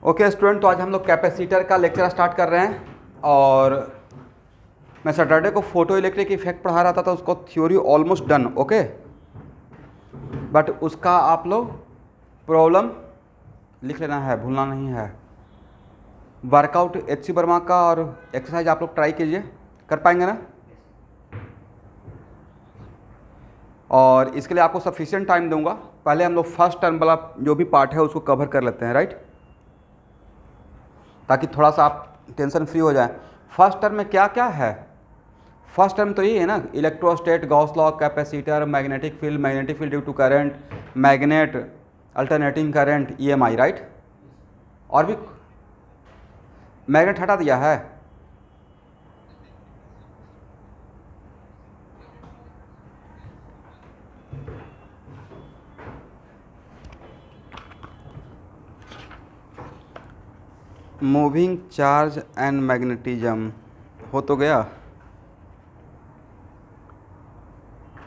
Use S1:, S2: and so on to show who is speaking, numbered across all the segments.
S1: Okay student, तो आज हम लोग कैपेसिटर का लेक्चर स्टार्ट कर रहे हैं। और मैं सैटरडे को फोटो इलेक्ट्रिक इफेक्ट पढ़ा रहा था, तो उसको theory almost done. Okay, but उसका आप लोग प्रॉब्लम लिख लेना है, भूलना नहीं है। वर्कआउट HC वर्मा का और एक्सरसाइज आप लोग ट्राई कीजिए, कर पाएंगे ना? और इसके लिए आपको सफिशिएंट टाइम दूंगा। पहले हम लोग फर्स्ट टर्म वाला जो भी पार्ट है उसको कवर कर लेते हैं, राइट, ताकि थोड़ा सा आप टेंशन फ्री हो जाए। फर्स्ट टर्म में क्या क्या है? फर्स्ट टर्म तो ये है ना, electrostat, Gauss law, capacitor, magnetic field due to current, magnet, alternating current, EMI, right. और भी मैग्नेट हटा दिया है। मूविंग चार्ज एंड मैग्नेटिज्म हो तो गया।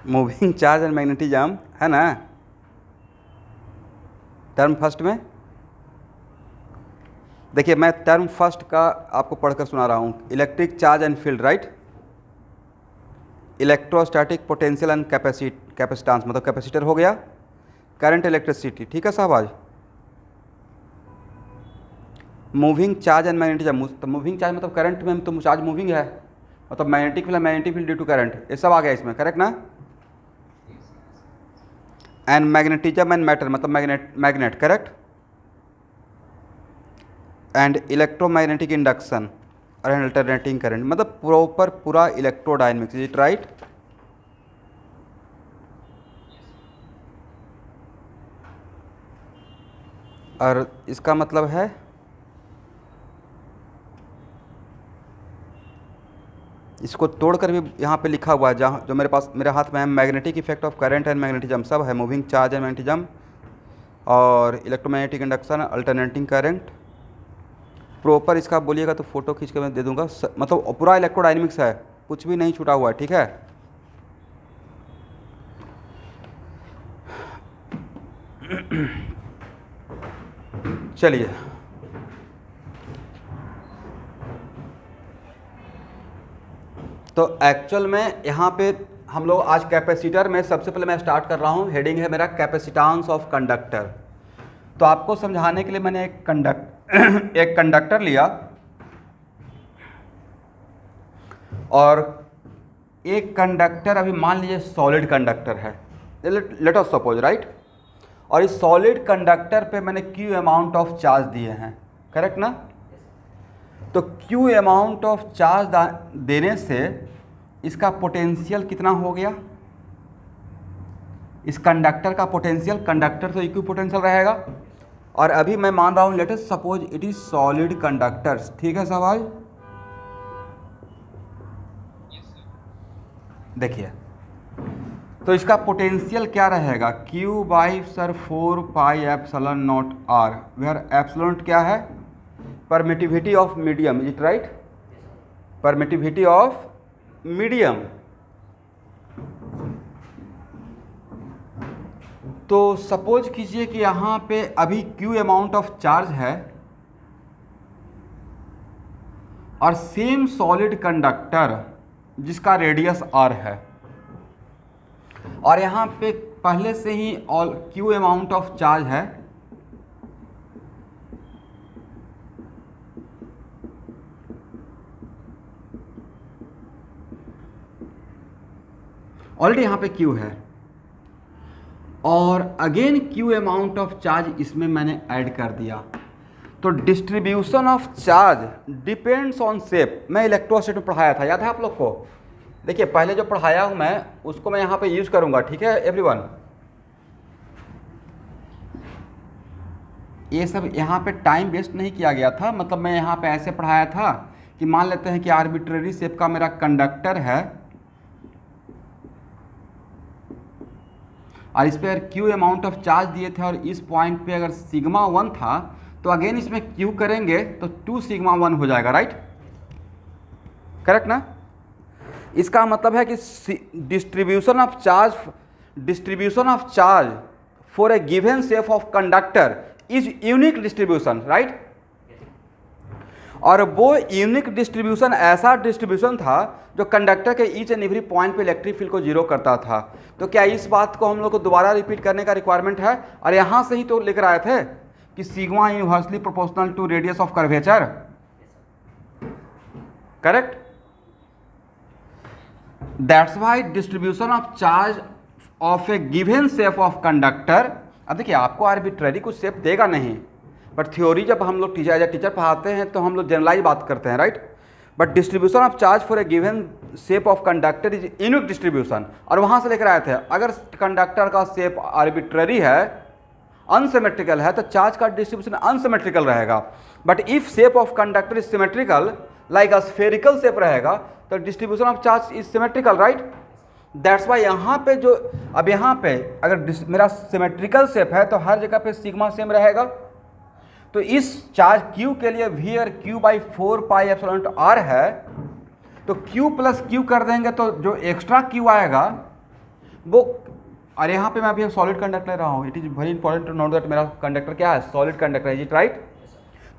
S1: मूविंग चार्ज एंड मैग्नेटिज्म है ना टर्म फर्स्ट में। देखिए, मैं टर्म फर्स्ट का आपको पढ़कर सुना रहा हूँ। Electric charge and field, right, electrostatic potential and capacitance, मतलब कैपेसिटर हो गया, करंट, इलेक्ट्रिसिटी, ठीक है साहब। आज मूविंग चार्ज एंड मैग्नेटिज्म, तो मूविंग चार्ज मतलब करंट में तो चार्ज मूविंग है, मतलब magnetic field due to current, ये सब आ गया इसमें, करेक्ट ना? एंड मैग्नेटिज्म एंड मैटर, मतलब magnet, correct. And electromagnetic induction और अल्टरनेटिंग करंट, मतलब प्रॉपर पूरा इलेक्ट्रोडायनेमिक्स, इज इट राइट? और इसका मतलब है इसको तोड़कर भी यहाँ पे लिखा हुआ है, जहाँ जो मेरे हाथ में है, magnetic effect of current and magnetism, सब है। मूविंग चार्ज एंड मैग्नेटिज्म और electromagnetic induction, alternating current, proper इसका बोलिएगा तो फोटो खींच के मैं दे दूंगा। मतलब पूरा इलेक्ट्रोडायनेमिक्स है, कुछ भी नहीं छूटा हुआ है, ठीक है। चलिए, तो एक्चुअल में यहाँ पे हम लोग आज कैपेसिटर में सबसे पहले मैं स्टार्ट कर रहा हूँ। हेडिंग है मेरा कैपेसिटेंस ऑफ कंडक्टर। तो आपको समझाने के लिए मैंने एक कंडक्टर लिया और एक कंडक्टर, अभी मान लीजिए सॉलिड कंडक्टर है, लेट अस सपोज, राइट। और इस सॉलिड कंडक्टर पे मैंने Q अमाउंट ऑफ चार्ज दिए हैं, करेक्ट ना? तो Q अमाउंट ऑफ चार्ज देने से इसका पोटेंशियल कितना हो गया? इस कंडक्टर का पोटेंशियल, कंडक्टर तो इक्वी पोटेंशियल रहेगा। और अभी मैं मान रहा हूँ, let us suppose it is solid conductors, ठीक है सवाल। देखिए, तो इसका पोटेंशियल क्या रहेगा? Q by sir 4 pi epsilon naught R, where epsilon क्या है? Permittivity of medium, is it right? Permittivity of medium. तो सपोज कीजिए कि यहाँ पे अभी Q अमाउंट ऑफ चार्ज है और सेम सॉलिड कंडक्टर जिसका रेडियस R है, और यहाँ पे पहले से ही Q अमाउंट ऑफ चार्ज है, ऑलरेडी यहाँ पे Q है, और again Q amount of charge इसमें मैंने ऐड कर दिया। तो distribution of charge depends on shape. मैं इलेक्ट्रोस्टैट में पढ़ाया था, याद है आप लोग को? देखिए, पहले जो पढ़ाया हूँ मैं उसको मैं यहाँ पे यूज करूँगा, ठीक है एवरीवन। ये सब यहाँ पे टाइम वेस्ट नहीं किया गया था, मतलब मैं यहाँ पे ऐसे पढ़ाया था कि मान लेते हैं कि आर्बिट्रेरी शेप का मेरा कंडक्टर है और इस पर अगर Q अमाउंट ऑफ चार्ज दिए थे और इस पॉइंट पे अगर सिग्मा 1 था, तो अगेन इसमें Q करेंगे तो 2 सिग्मा 1 हो जाएगा, राइट, करेक्ट ना? इसका मतलब है कि distribution of charge for a given shape of conductor is unique distribution, right. और वो यूनिक डिस्ट्रीब्यूशन ऐसा डिस्ट्रीब्यूशन था जो कंडक्टर के ईच एंड एवरी पॉइंट पे इलेक्ट्रिक फील्ड को जीरो करता था। तो क्या इस बात को हम लोग को दोबारा रिपीट करने का रिक्वायरमेंट है? और यहाँ से ही तो लेकर आए थे कि sigma inversely proportional to radius of curvature, correct? That's why distribution of charge of a given shape of conductor, अब देखिए आपको आर्बिट्ररी कुछ शेप देगा नहीं, बट थ्योरी जब हम लोग टीचर पढ़ाते हैं तो हम लोग जनरलाइज बात करते हैं, right? But distribution of charge for a given shape of conductor is unique distribution, और वहाँ से लेकर आए थे अगर कंडक्टर का शेप आर्बिट्ररी है, अनसिमेट्रिकल है, तो चार्ज का डिस्ट्रीब्यूशन अनसिमेट्रिकल रहेगा। But if shape of conductor is symmetrical, like a spherical shape रहेगा, तो distribution of charge is symmetrical, right? That's why यहाँ पे जो, अब यहाँ पे अगर मेरा सिमेट्रिकल शेप है तो हर जगह पे सिग्मा सेम रहेगा। तो इस चार्ज Q के लिए V और Q/4πε है, तो Q प्लस Q कर देंगे तो जो एक्स्ट्रा Q आएगा वो, और यहाँ पे मैं अभी सॉलिड कंडक्टर ले रहा हूँ, it is very important to note that मेरा कंडक्टर क्या है, सॉलिड कंडक्टर है, इट राइट?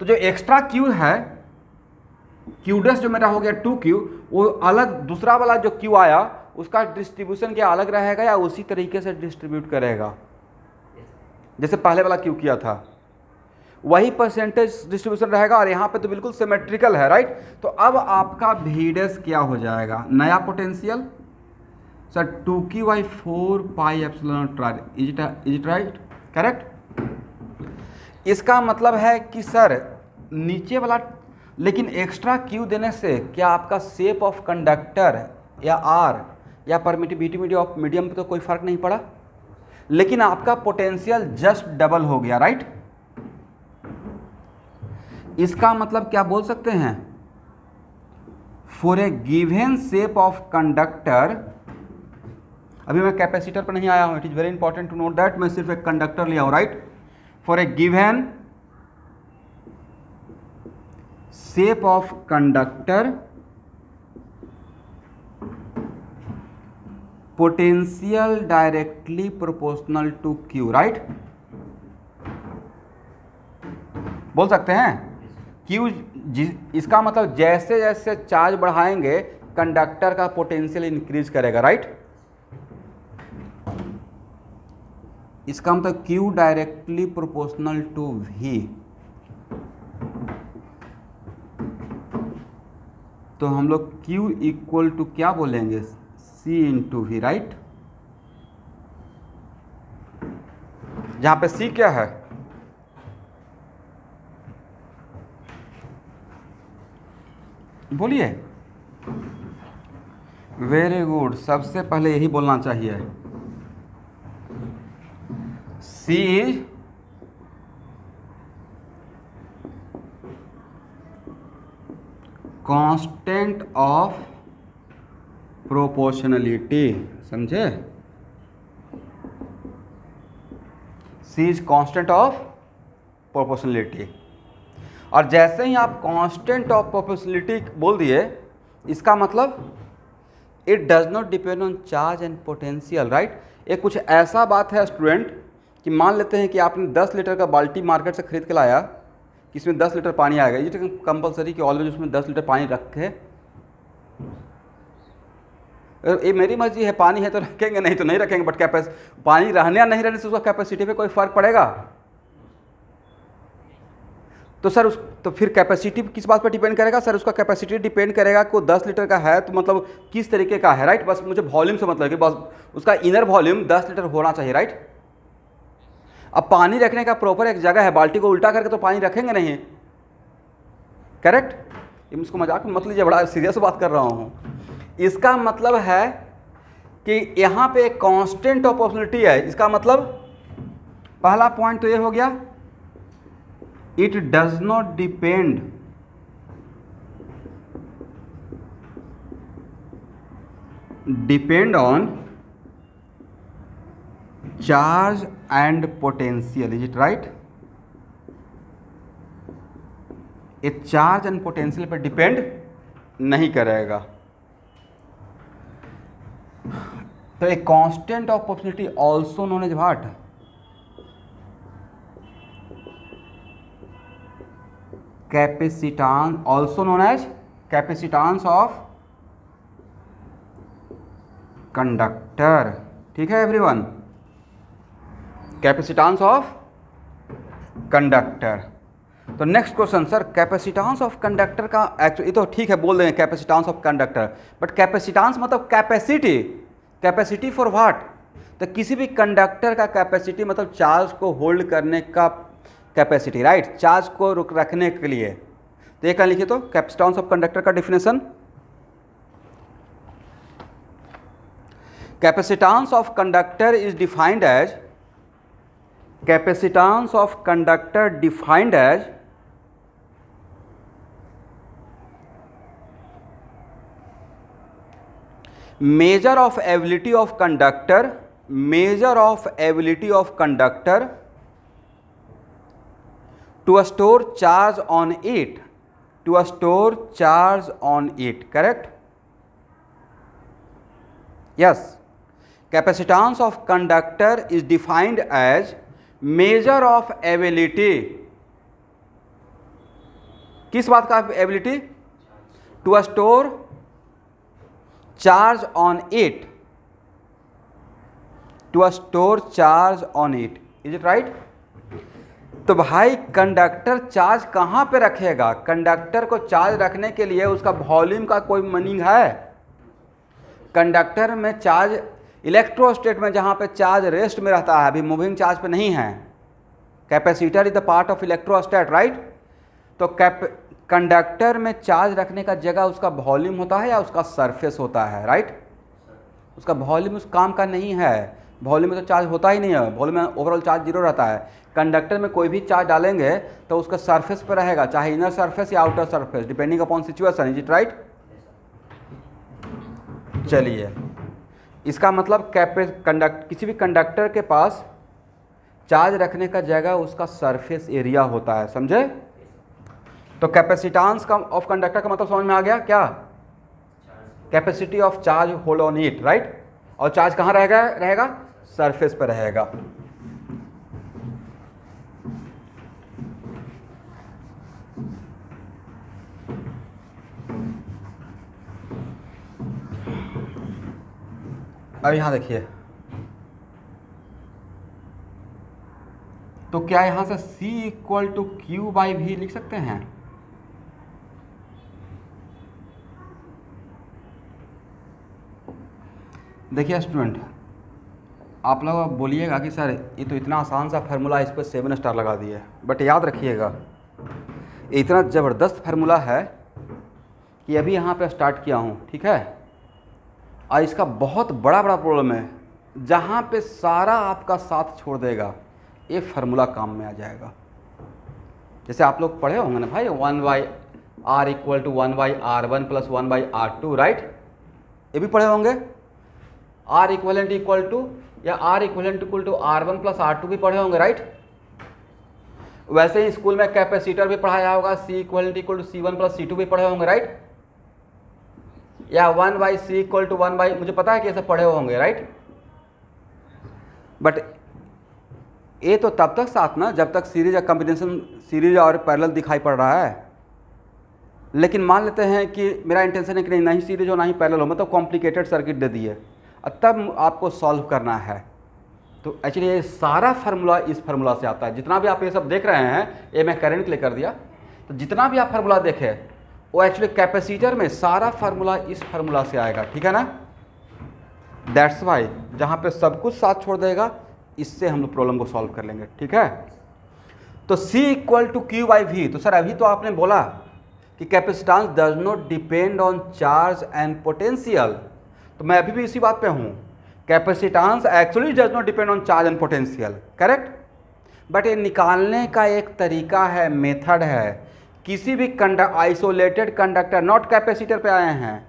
S1: तो जो एक्स्ट्रा Q है, Q डैश जो मेरा हो गया 2Q, वो अलग दूसरा वाला जो Q आया उसका डिस्ट्रीब्यूशन क्या अलग रहेगा या उसी तरीके से डिस्ट्रीब्यूट करेगा जैसे पहले वाला Q किया था, वही परसेंटेज डिस्ट्रीब्यूशन रहेगा। और यहाँ पे तो बिल्कुल सिमेट्रिकल है, राइट? तो अब आपका V डैश क्या हो जाएगा, नया potential sir 2Q/4πε, is it right, correct? इसका मतलब है कि सर नीचे वाला, लेकिन एक्स्ट्रा Q देने से क्या आपका शेप ऑफ कंडक्टर या R या परमिटिविटी ऑफ मीडियम पे तो कोई फर्क नहीं पड़ा, लेकिन आपका पोटेंशियल जस्ट डबल हो गया, राइट? इसका मतलब क्या बोल सकते हैं, for a given shape of conductor, अभी मैं कैपेसिटर पर नहीं आया हूं, it is very important to note that, मैं सिर्फ एक कंडक्टर लिया हूं, right? For a given shape of conductor potential directly proportional to Q, right? बोल सकते हैं Q, इसका मतलब जैसे जैसे चार्ज बढ़ाएंगे कंडक्टर का पोटेंशियल इंक्रीज करेगा, राइट? इसका मतलब Q directly proportional to V, तो हम लोग Q इक्वल टू क्या बोलेंगे, C इंटू V, राइट? जहां पे C क्या है, बोलिए। वेरी गुड, सबसे पहले यही बोलना चाहिए, C is constant of proportionality, समझे? C is constant of proportionality, और जैसे ही आप कांस्टेंट ऑफ प्रोपोर्शनलिटी बोल दिए, इसका मतलब it does not depend on charge and potential, right? ये कुछ ऐसा बात है स्टूडेंट कि मान लेते हैं कि आपने 10 लीटर का बाल्टी मार्केट से खरीद के लाया कि इसमें 10 लीटर पानी आएगा, ये कंपलसरी कि ऑलवेज उसमें 10 लीटर पानी रखे, ये मेरी मर्जी है, पानी है तो रखेंगे, नहीं तो नहीं रखेंगे, बट पानी रहने या नहीं रहने से उसका कैपेसिटी पे कोई फर्क पड़ेगा? तो सर तो फिर कैपेसिटी किस बात पर डिपेंड करेगा? सर उसका कैपेसिटी डिपेंड करेगा कि वो 10 लीटर का है तो मतलब किस तरीके का है, राइट? बस मुझे वॉल्यूम से मतलब कि बस उसका इनर वॉल्यूम 10 लीटर होना चाहिए, राइट? अब पानी रखने का प्रॉपर एक जगह है, बाल्टी को उल्टा करके तो पानी रखेंगे नहीं, करेक्ट? इसको मजाक में मत लीजिए, बड़ा सीरियस बात कर रहा हूँ। इसका मतलब है कि यहाँ पे एक कांस्टेंट ऑफ प्रोपोर्शनलिटी है, इसका मतलब पहला पॉइंट तो ये हो गया, it does not depend on charge and potential, is it right? ये चार्ज एंड पोटेंशियल पर डिपेंड नहीं करेगा। तो a constant of proportionality also known as what, capacitance also known as capacitance of conductor. ठीक है एवरीवन, कैपेसिटांस ऑफ कंडक्टर। तो next question sir, capacitance of conductor का actually तो ठीक है बोल देंगे capacitance of conductor, but capacitance मतलब कैपेसिटी, कैपेसिटी फॉर व्हाट? तो किसी भी कंडक्टर का कैपेसिटी मतलब चार्ज को होल्ड करने का कैपेसिटी, राइट, चार्ज को रखने के लिए। तो ये क्या लिखे, तो कैपेसिटांस ऑफ कंडक्टर का definition, capacitance of conductor is defined as, capacitance of conductor defined as measure of ability of conductor, measure of ability of conductor to store charge on it, to store charge on it, correct? Yes, capacitance of conductor is defined as major of ability, किस बात का ability? To store charge on it, to store charge on it, is it right? तो भाई conductor charge कहाँ पे रखेगा? Conductor को charge रखने के लिए उसका वॉल्यूम का कोई मीनिंग है? कंडक्टर में चार्ज इलेक्ट्रोस्टेट में जहाँ पे चार्ज रेस्ट में रहता है, अभी मूविंग चार्ज पे नहीं है। Capacitor is the part of इलेक्ट्रोस्टेट, right? तो कंडक्टर में चार्ज रखने का जगह उसका वॉल्यूम होता है या उसका सरफेस होता है, राइट? उसका वॉल्यूम उस काम का नहीं है, वॉल्यूम में तो चार्ज होता ही नहीं है, वॉल्यूम में ओवरऑल चार्ज जीरो रहता है। कंडक्टर में कोई भी चार्ज डालेंगे तो उसका सरफेस पर रहेगा, चाहे इनर सरफेस या outer surface, depending upon situation, is it right? चलिए, इसका मतलब किसी भी कंडक्टर के पास चार्ज रखने का जगह उसका सरफेस एरिया होता है, समझे? तो कैपेसिटेंस का ऑफ कंडक्टर का मतलब समझ में आ गया क्या? Capacity of charge hold on it, right? और चार्ज कहाँ रहेगा? सरफेस पर रहेगा। अब यहां देखिए, तो क्या यहां से C equal to Q by भी लिख सकते हैं? देखिए स्टूडेंट, आप लोग बोलिएगा कि सर ये तो इतना आसान सा फार्मूला, इस पर 7 स्टार लगा दिए, बट याद रखिएगा इतना ज़बरदस्त फार्मूला है कि अभी यहाँ पे स्टार्ट किया हूँ, ठीक है? और इसका बहुत बड़ा प्रॉब्लम है, जहाँ पे सारा आपका साथ छोड़ देगा ये फार्मूला काम में आ जाएगा। जैसे आप लोग पढ़े होंगे ना भाई, 1/r equal to 1/r1 plus 1/r2, right? ये भी पढ़े होंगे। r इक्वलेंट इक्वल टू या r equivalent equal to r1 plus r2 भी पढ़े होंगे, राइट? वैसे ही स्कूल में कैपेसिटर भी पढ़ाया होगा, C equivalent equal to C1 plus C2 भी पढ़े होंगे, राइट? या 1/c इक्वल टू 1/, मुझे पता है कि ऐसे पढ़े होंगे, राइट? बट ये तो तब तक साथ ना जब तक सीरीज या कॉम्बिनेशन, सीरीज और पैरेलल दिखाई पड़ रहा है। लेकिन मान लेते हैं कि मेरा इंटेंशन है कि नहीं सीरीज हो ना ही पैरेलल हो, मतलब कॉम्प्लिकेटेड सर्किट दे दिए और तब आपको सॉल्व करना है। तो एक्चुअली ये सारा फार्मूला इस फार्मूला से आता है। जितना भी आप ये सब देख रहे हैं, ये मैं करंट के लिए कर दिया, तो जितना भी आप फार्मूला देखें वो एक्चुअली कैपेसिटर में सारा फार्मूला इस फार्मूला से आएगा, ठीक है ना? दैट्स वाई जहाँ पे सब कुछ साथ छोड़ देगा, इससे हम लोग प्रॉब्लम को सॉल्व कर लेंगे, ठीक है? तो C equal to Q by V. तो सर अभी तो आपने बोला कि capacitance does not depend on charge and potential, तो मैं अभी भी इसी बात पे हूँ, capacitance actually does not depend on charge and potential, correct? But ये निकालने का एक तरीका है, मेथड है। किसी भी आइसोलेटेड कंडक्टर, नॉट कैपेसिटर पे आए हैं,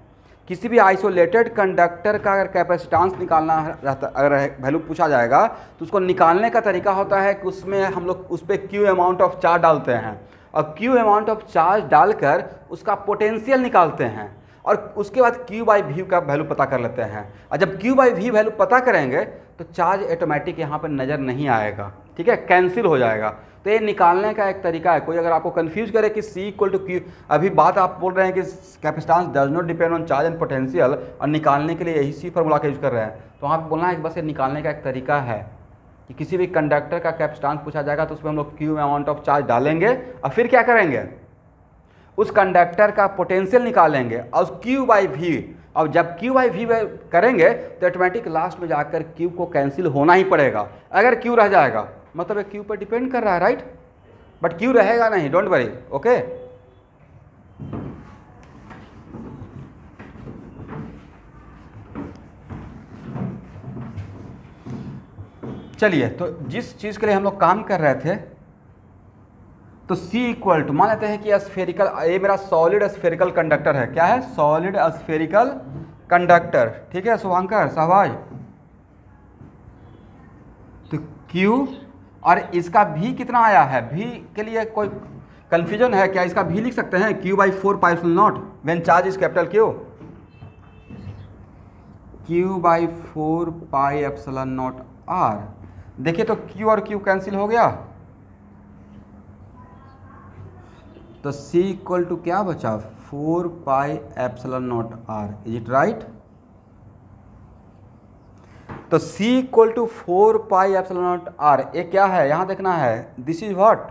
S1: किसी भी आइसोलेटेड कंडक्टर का अगर कैपेसिटेंस निकालना रहता, अगर वैल्यू पूछा जाएगा तो उसको निकालने का तरीका होता है कि उसमें हम लोग उस पर क्यू अमाउंट ऑफ चार्ज डालते हैं और क्यू अमाउंट ऑफ चार्ज डालकर उसका पोटेंशियल निकालते हैं। और उसके बाद Q बाई V का वैल्यू पता कर लेते हैं। और जब Q बाई V वैल्यू पता करेंगे तो चार्ज ऑटोमेटिक यहाँ पर नज़र नहीं आएगा, ठीक है, कैंसिल हो जाएगा। तो ये निकालने का एक तरीका है। कोई अगर आपको कंफ्यूज करे कि C इक्वल टू Q, अभी बात आप बोल रहे हैं कि capacitance does not depend on charge and potential, और निकालने के लिए यही C फार्मूला का यूज़ कर रहे हैं, तो वहाँ पर बोलना है कि बस ये निकालने का एक तरीका है कि किसी भी कंडक्टर का कैपेसिटेंस पूछा जाएगा तो उसमें हम लोग Q अमाउंट ऑफ चार्ज डालेंगे और फिर क्या करेंगे, उस कंडक्टर का पोटेंशियल निकालेंगे और Q बाई V, और जब Q बाई V करेंगे तो ऑटोमेटिक लास्ट में जाकर Q को कैंसिल होना ही पड़ेगा। अगर Q रह जाएगा मतलब ये Q पर डिपेंड कर रहा है, राइट, बट Q रहेगा नहीं, डोंट वरी, ओके। चलिए, तो जिस चीज़ के लिए हम लोग काम कर रहे थे, तो C इक्वल टू मान लेते हैं कि स्फेरिकल, ये मेरा सॉलिड स्फेरिकल कंडक्टर है। क्या है? सॉलिड स्फेरिकल कंडक्टर, ठीक है शुभांकर साहबाज। तो Q और इसका V कितना आया है? V के लिए कोई कंफ्यूजन है क्या? इसका V लिख सकते हैं Q by 4 pi epsilon not when charge is capital Q। Q by 4 pi epsilon naught R। देखिए तो Q और Q कैंसिल हो गया, तो C इक्वल टू क्या बचा? 4 pi epsilon naught R, is it right? तो C equal to 4 pi epsilon naught R, ये क्या है यहां देखना है, दिस इज व्हाट,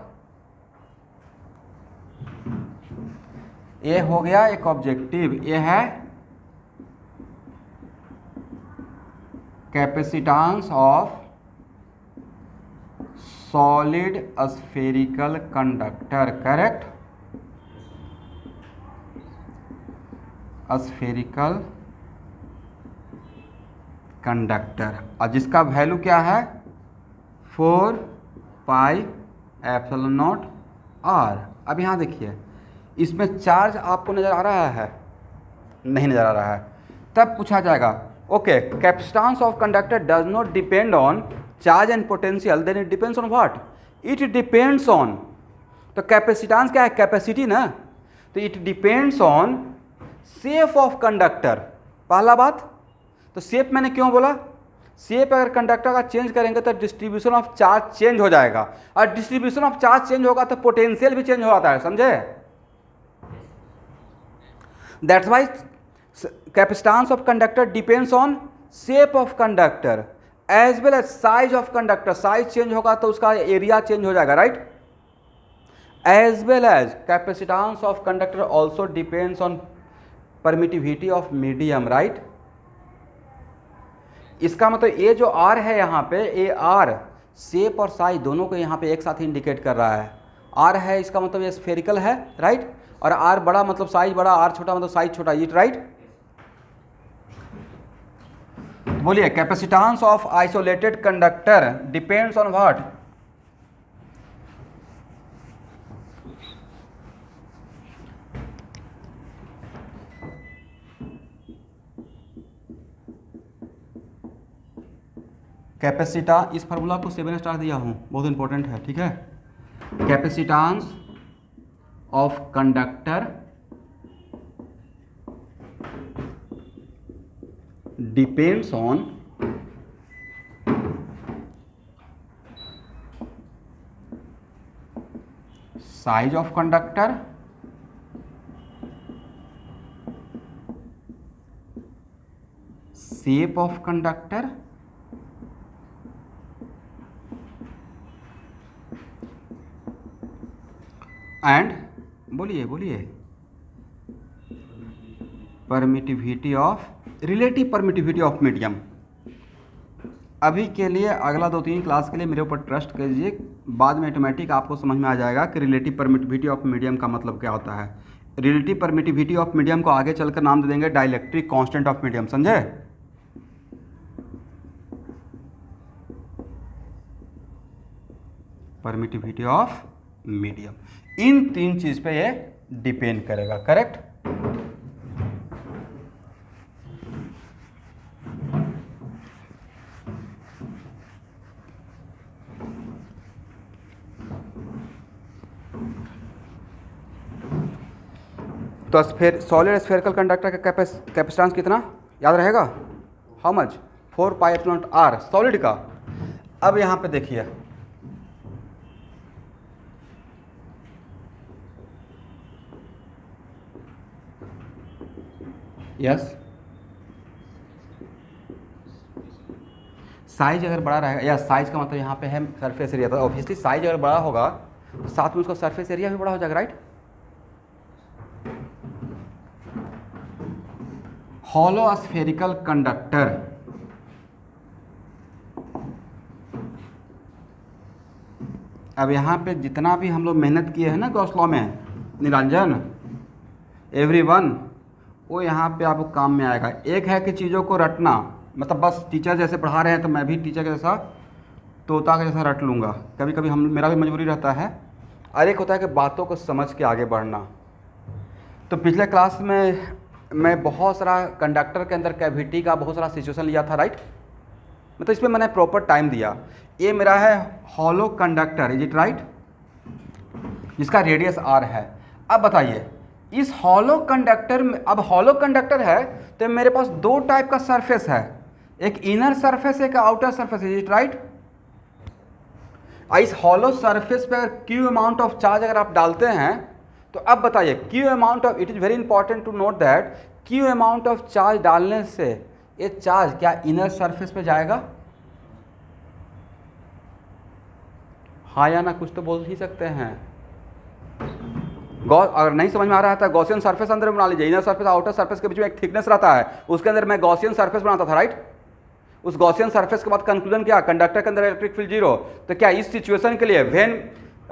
S1: ये हो गया एक ऑब्जेक्टिव, ये है capacitance of solid spherical conductor, correct, spherical conductor, और जिसका वैल्यू क्या है? 4 पाई एप्सिलॉन नॉट R। अब यहाँ देखिए, इसमें चार्ज आपको नज़र आ रहा है? नहीं नज़र आ रहा है। तब पूछा जाएगा okay, capacitance of conductor does not depend on charge and potential, then it depends on what? It depends on, तो कैपेसिटेंस क्या है? कैपेसिटी ना, तो it depends on shape of conductor. पहला बात, तो शेप मैंने क्यों बोला? शेप अगर कंडक्टर का चेंज करेंगे तो डिस्ट्रीब्यूशन ऑफ चार्ज चेंज हो जाएगा, और डिस्ट्रीब्यूशन ऑफ चार्ज चेंज होगा तो पोटेंशियल भी चेंज हो जाता है, समझे? That's why capacitance of conductor depends on shape of conductor as well as size of conductor. Size change होगा तो उसका एरिया चेंज हो जाएगा, right? As well as capacitance of conductor also depends on permittivity of medium, right? इसका मतलब ये जो R है यहाँ पे, ये R शेप और साइज दोनों को यहाँ पे एक साथ इंडिकेट कर रहा है। R है इसका मतलब ये स्फेरिकल है, राइट, और R बड़ा मतलब साइज बड़ा, R छोटा मतलब साइज छोटा, इट राइट? बोलिए, capacitance of isolated conductor depends on what? Capacitance, इस फार्मूला को 7 स्टार दिया हूँ, बहुत इंपॉर्टेंट है, ठीक है। Capacitance of conductor depends on size of conductor shape of conductor and बोलिए बोलिए permittivity of, relative permittivity of medium. अभी के लिए अगला 2-3 क्लास के लिए मेरे ऊपर ट्रस्ट कीजिए, बाद में ऑटोमेटिक आपको समझ में आ जाएगा कि रिलेटिव परमिटिविटी ऑफ मीडियम का मतलब क्या होता है। रिलेटिव परमिटिविटी ऑफ मीडियम को आगे चलकर नाम दे देंगे डाइलेक्ट्रिक कांस्टेंट ऑफ मीडियम, समझे? परमिटिविटी ऑफ मीडियम, इन 3 चीज पे ये डिपेंड करेगा, करेक्ट? तो सॉलिड स्फेरिकल कंडक्टर का कैपेसिटेंस कितना याद रहेगा? How much? 4 pi epsilon naught R solid का। अब यहाँ पे देखिए, यस साइज अगर बड़ा रहेगा, या साइज का मतलब यहाँ पे है सरफेस एरिया, तो ऑब्वियसली साइज अगर बड़ा होगा तो साथ में उसका सरफेस एरिया भी बड़ा हो जाएगा, राइट? हॉलो स्फेरिकल कंडक्टर, अब यहाँ पे जितना भी हम लोग मेहनत किए हैं ना गॉस लॉ में, निरंजन एवरीवन, वो यहाँ पे आपको काम में आएगा। एक है कि चीज़ों को रटना, मतलब बस टीचर जैसे पढ़ा रहे हैं तो मैं भी टीचर के जैसा तोता के जैसा रट लूँगा, कभी कभी मेरा भी मजबूरी रहता है। और एक होता है कि बातों को समझ के आगे बढ़ना। तो पिछले क्लास में मैं बहुत सारा कंडक्टर के अंदर कैविटी का बहुत सारा सिचुएशन लिया था, राइट? मतलब इसमें मैंने प्रॉपर टाइम दिया। ये मेरा है hollow conductor, is it right, जिसका रेडियस आर है। अब बताइए इस हॉलो कंडक्टर में, अब हॉलो कंडक्टर है तो मेरे पास दो टाइप का सरफेस है, एक इनर सरफेस एक outer surface, is it right? इस हॉलो सरफेस पर क्यू अमाउंट ऑफ चार्ज अगर आप डालते हैं तो अब बताइए Q amount of, it is very important to note that Q amount of charge डालने से ये चार्ज क्या इनर सरफेस पे जाएगा? हाँ या ना, कुछ तो बोल ही सकते हैं। अगर नहीं समझ में आ रहा था, गॉसियन सरफेस अंदर बना लीजिए। इनर सरफेस आउटर सरफेस के बीच में एक थिकनेस रहता है, उसके अंदर मैं गॉसियन सरफेस बनाता था, राइट? उस गॉसियन सरफेस के बाद कंक्लूजन क्या? कंडक्टर के अंदर इलेक्ट्रिक फील्ड जीरो। तो क्या इस सिचुएशन के लिए when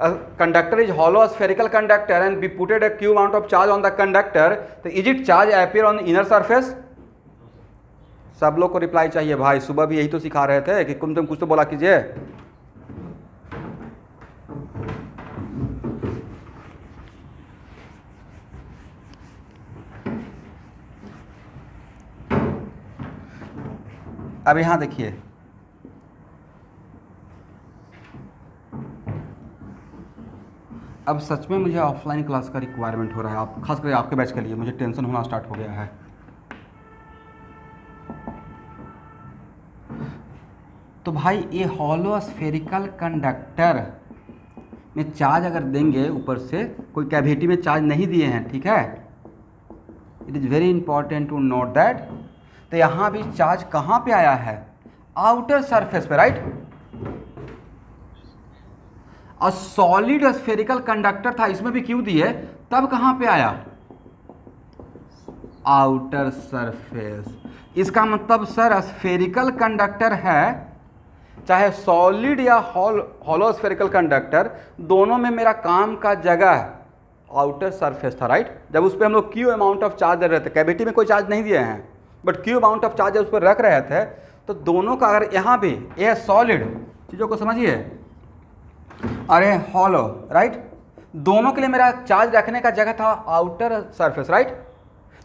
S1: conductor is hollow spherical conductor and be putted a Q amount of charge on the conductor, तो is it charge appear on inner surface? सब लोग को रिप्लाई चाहिए भाई, सुबह भी यही तो सिखा रहे थे कि तुम कुछ तो बोला कीजिए। अब यहां देखिए, अब सच में मुझे ऑफलाइन क्लास का रिक्वायरमेंट हो रहा है, आप खास करके आपके बैच के लिए मुझे टेंशन होना स्टार्ट हो गया है। तो भाई ये हॉलो स्फेरिकल कंडक्टर में चार्ज अगर देंगे ऊपर से, कोई कैविटी में चार्ज नहीं दिए हैं, ठीक है? It is very important to note that. तो यहाँ भी चार्ज कहाँ पे आया है? आउटर सरफेस पे, राइट? और सॉलिड स्फेरिकल कंडक्टर था, इसमें भी क्यों दिए, तब कहाँ पे आया? Outer surface. इसका मतलब सर स्फेरिकल कंडक्टर है, चाहे सॉलिड या हॉलो स्फेरिकल कंडक्टर, दोनों में मेरा काम का जगह आउटर सरफेस था, राइट? जब उस पर हम लोग क्यू अमाउंट ऑफ चार्ज दे रहे थे, कैविटी में कोई चार्ज नहीं दिए हैं, but Q amount of charge उस पर रख रहे थे, तो दोनों का अगर यहाँ भी ये सॉलिड, चीज़ों को समझिए, अरे हॉलो, राइट? दोनों के लिए मेरा चार्ज रखने का जगह था आउटर सरफेस, राइट?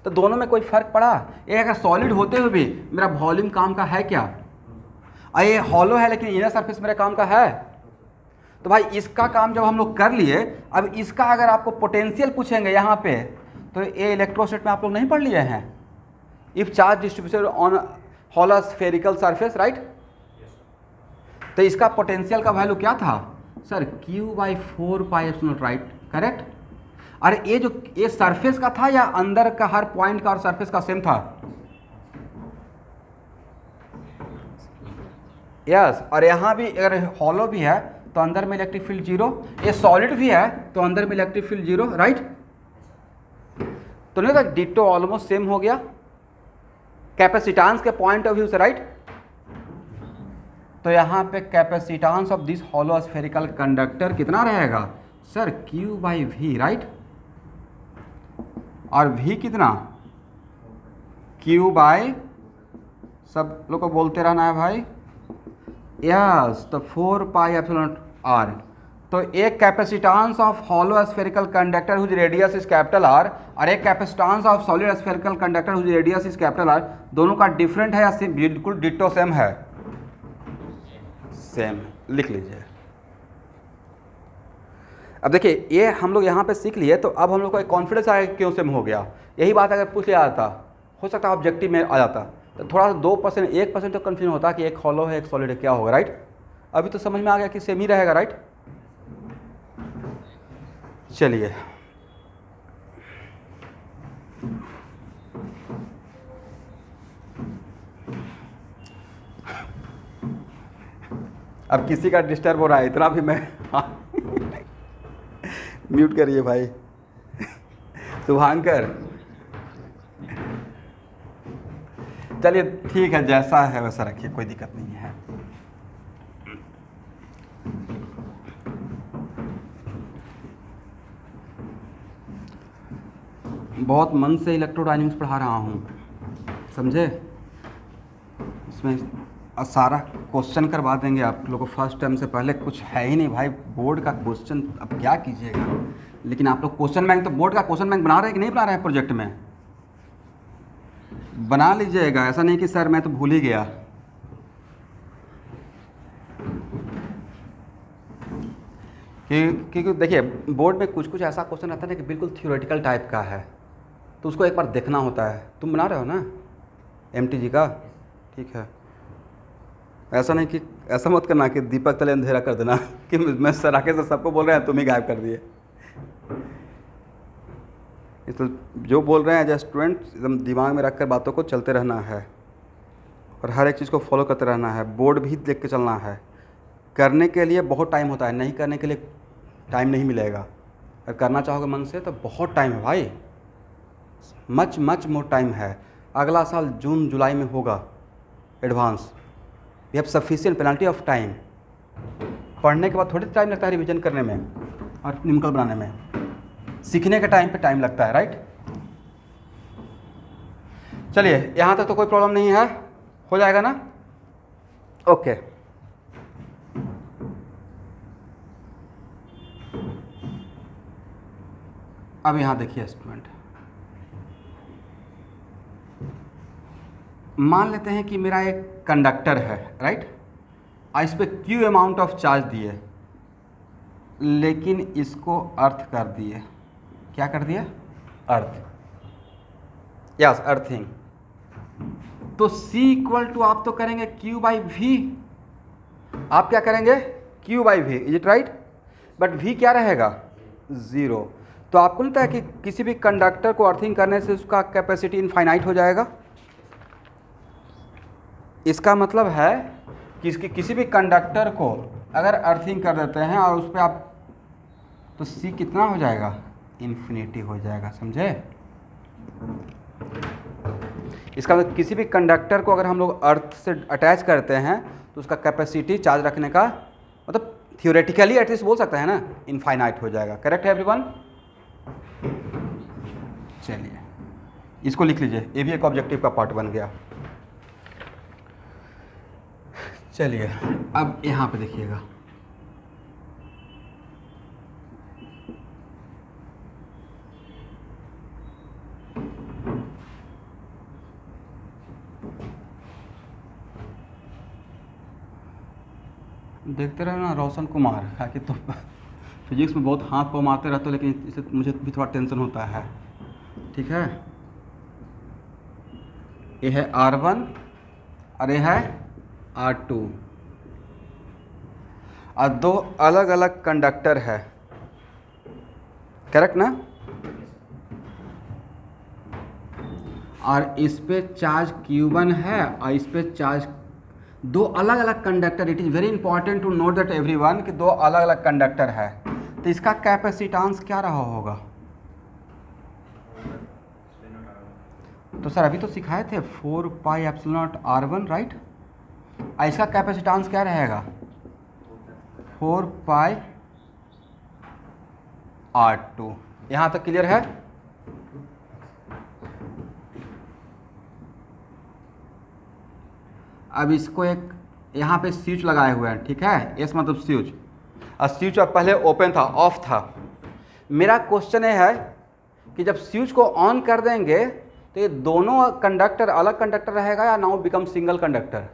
S1: तो दोनों में कोई फर्क पड़ा? ये अगर सॉलिड होते हुए भी मेरा वॉल्यूम काम का है क्या? ये हॉलो है लेकिन इनर सरफेस मेरे काम का है। तो भाई इसका काम जब हम लोग कर लिए, अब इसका अगर आपको पोटेंशियल पूछेंगे यहाँ पे, तो ये इलेक्ट्रोस्टैट में आप लोग नहीं पढ़ लिए हैं? If charge distribution on hollow spherical surface, right? तो इसका पोटेंशियल का वैल्यू क्या था sir? Q/4 pi epsilon not, right? Correct. अरे ये सरफेस का था या अंदर का हर पॉइंट का और सरफेस का सेम था? यस। और यहाँ भी अगर हॉलो भी है तो अंदर में इलेक्ट्रिक फील्ड जीरो, ये सॉलिड भी है तो अंदर में इलेक्ट्रिक फील्ड जीरो, राइट? तो नहीं था डिटो ऑलमोस्ट सेम हो गया कैपेसिटेंस के पॉइंट ऑफ व्यू से, राइट? तो यहाँ पे capacitance of this hollow spherical conductor कितना रहेगा सर? Q/V, right? और V कितना? Q/, सब लोग को बोलते रहना है भाई, यस। तो 4 पाई एप्सिलॉन R। तो एक capacitance of hollow spherical conductor whose radius is capital R और एक capacitance of solid spherical conductor whose radius is capital R, दोनों का डिफरेंट है या बिल्कुल डिट्टो सेम है? सेम। लिख लीजिए। अब देखिए ये हम लोग यहाँ पे सीख लिए, तो अब हम लोग को एक कॉन्फिडेंस आया कि क्यों सेम हो गया। यही बात अगर पूछ लिया जाता, हो सकता है ऑब्जेक्टिव में आ जाता, तो थोड़ा सा 2% 1% तो कन्फ्यूजन होता कि एक हॉलो है एक सॉलिड है, क्या होगा, राइट। अभी तो समझ में आ गया कि सेम ही रहेगा, राइट। चलिए अब किसी का डिस्टर्ब हो रहा है इतना भी मैं म्यूट करिए भाई शुभांकर। चलिए ठीक है, जैसा है वैसा रखिए, कोई दिक्कत नहीं है। बहुत मन से इलेक्ट्रोडायनेमिक्स पढ़ा रहा हूँ, समझे। इसमें सारा क्वेश्चन करवा देंगे आप लोगों को फर्स्ट टर्म से पहले। कुछ है ही नहीं भाई, बोर्ड का क्वेश्चन, अब क्या कीजिएगा। लेकिन आप लोग क्वेश्चन बैंक, तो बोर्ड का क्वेश्चन बैंक बना रहे हैं कि नहीं बना रहे हैं प्रोजेक्ट में? बना लीजिएगा, ऐसा नहीं कि सर मैं तो भूल ही गया। क्योंकि देखिए बोर्ड में कुछ कुछ ऐसा क्वेश्चन आता है ना कि बिल्कुल थ्योरेटिकल टाइप का है, तो उसको एक बार देखना होता है। तुम बना रहे हो ना MTG का, ठीक है। ऐसा नहीं कि, ऐसा मत करना कि दीपक तले अंधेरा कर देना कि मैं सर आके से सबको बोल रहे हैं तुम ही गायब कर दिए। तो जो बोल रहे हैं एज ए स्टूडेंट एकदम दिमाग में रख कर बातों को चलते रहना है, और हर एक चीज़ को फॉलो करते रहना है। बोर्ड भी देख के चलना है। करने के लिए बहुत टाइम होता है, नहीं करने के लिए टाइम नहीं मिलेगा। अगर करना चाहोगे मन से तो बहुत टाइम है भाई, मच मोर टाइम है। अगला साल जून जुलाई में होगा advance. We have sufficient plenty of time. पढ़ने के बाद थोड़ी टाइम लगता है रिवीजन करने में और निमकल बनाने में। सीखने के टाइम पे टाइम लगता है, राइट। चलिए यहाँ तक तो कोई प्रॉब्लम नहीं है, हो जाएगा ना, ओके। अब यहाँ देखिए स्टूडेंट, मान लेते हैं कि मेरा एक कंडक्टर है, राइट। इस पर Q अमाउंट ऑफ चार्ज दिए, लेकिन इसको अर्थ कर दिए। क्या कर दिए? अर्थ, यस अर्थिंग। तो C इक्वल टू आप तो करेंगे Q/V। आप क्या करेंगे? Q/V, is it right. But V क्या रहेगा? 0। तो आपको लगता है कि किसी भी कंडक्टर को अर्थिंग करने से उसका कैपेसिटी इनफाइनाइट हो जाएगा? इसका मतलब है कि किसी भी कंडक्टर को अगर अर्थिंग कर देते हैं और उस पर आप, तो C कितना हो जाएगा? इन्फिनिटी हो जाएगा, समझे। इसका मतलब किसी भी कंडक्टर को अगर हम लोग अर्थ से अटैच करते हैं तो उसका कैपेसिटी चार्ज रखने का, मतलब थियोरेटिकली एटलीस्ट बोल सकते हैं ना, इनफाइनाइट हो जाएगा। करेक्ट है एवरीवन? चलिए इसको लिख लीजिए, ये भी एक ऑब्जेक्टिव का पार्ट बन गया। चलिए अब यहाँ पे देखिएगा, देखते रहे ना रोशन कुमार, है कि तो फिजिक्स में बहुत हाथ पाँव मारते रहते हो, लेकिन इससे मुझे भी थोड़ा टेंशन होता है, ठीक है। ये है R1 और ये है R2, और दो अलग अलग कंडक्टर है, करेक्ट ना। और इस पे चार्ज Q1 है और इस पे चार्ज, दो अलग अलग conductor. It is very important to note that everyone कि दो अलग अलग कंडक्टर है। तो इसका कैपेसिटेंस क्या रहा होगा? तो सर अभी तो सिखाए थे 4πε0r1, राइट। इसका कैपेसिटेंस क्या रहेगा? 4πr2। यहाँ तक क्लियर है? अब इसको एक यहाँ पे स्विच लगाए हुए हैं, ठीक है। एस मतलब स्विच, और स्विच अब पहले ओपन था, ऑफ था। मेरा क्वेश्चन ये है कि जब स्विच को ऑन कर देंगे तो ये दोनों कंडक्टर अलग कंडक्टर रहेगा या now become single conductor?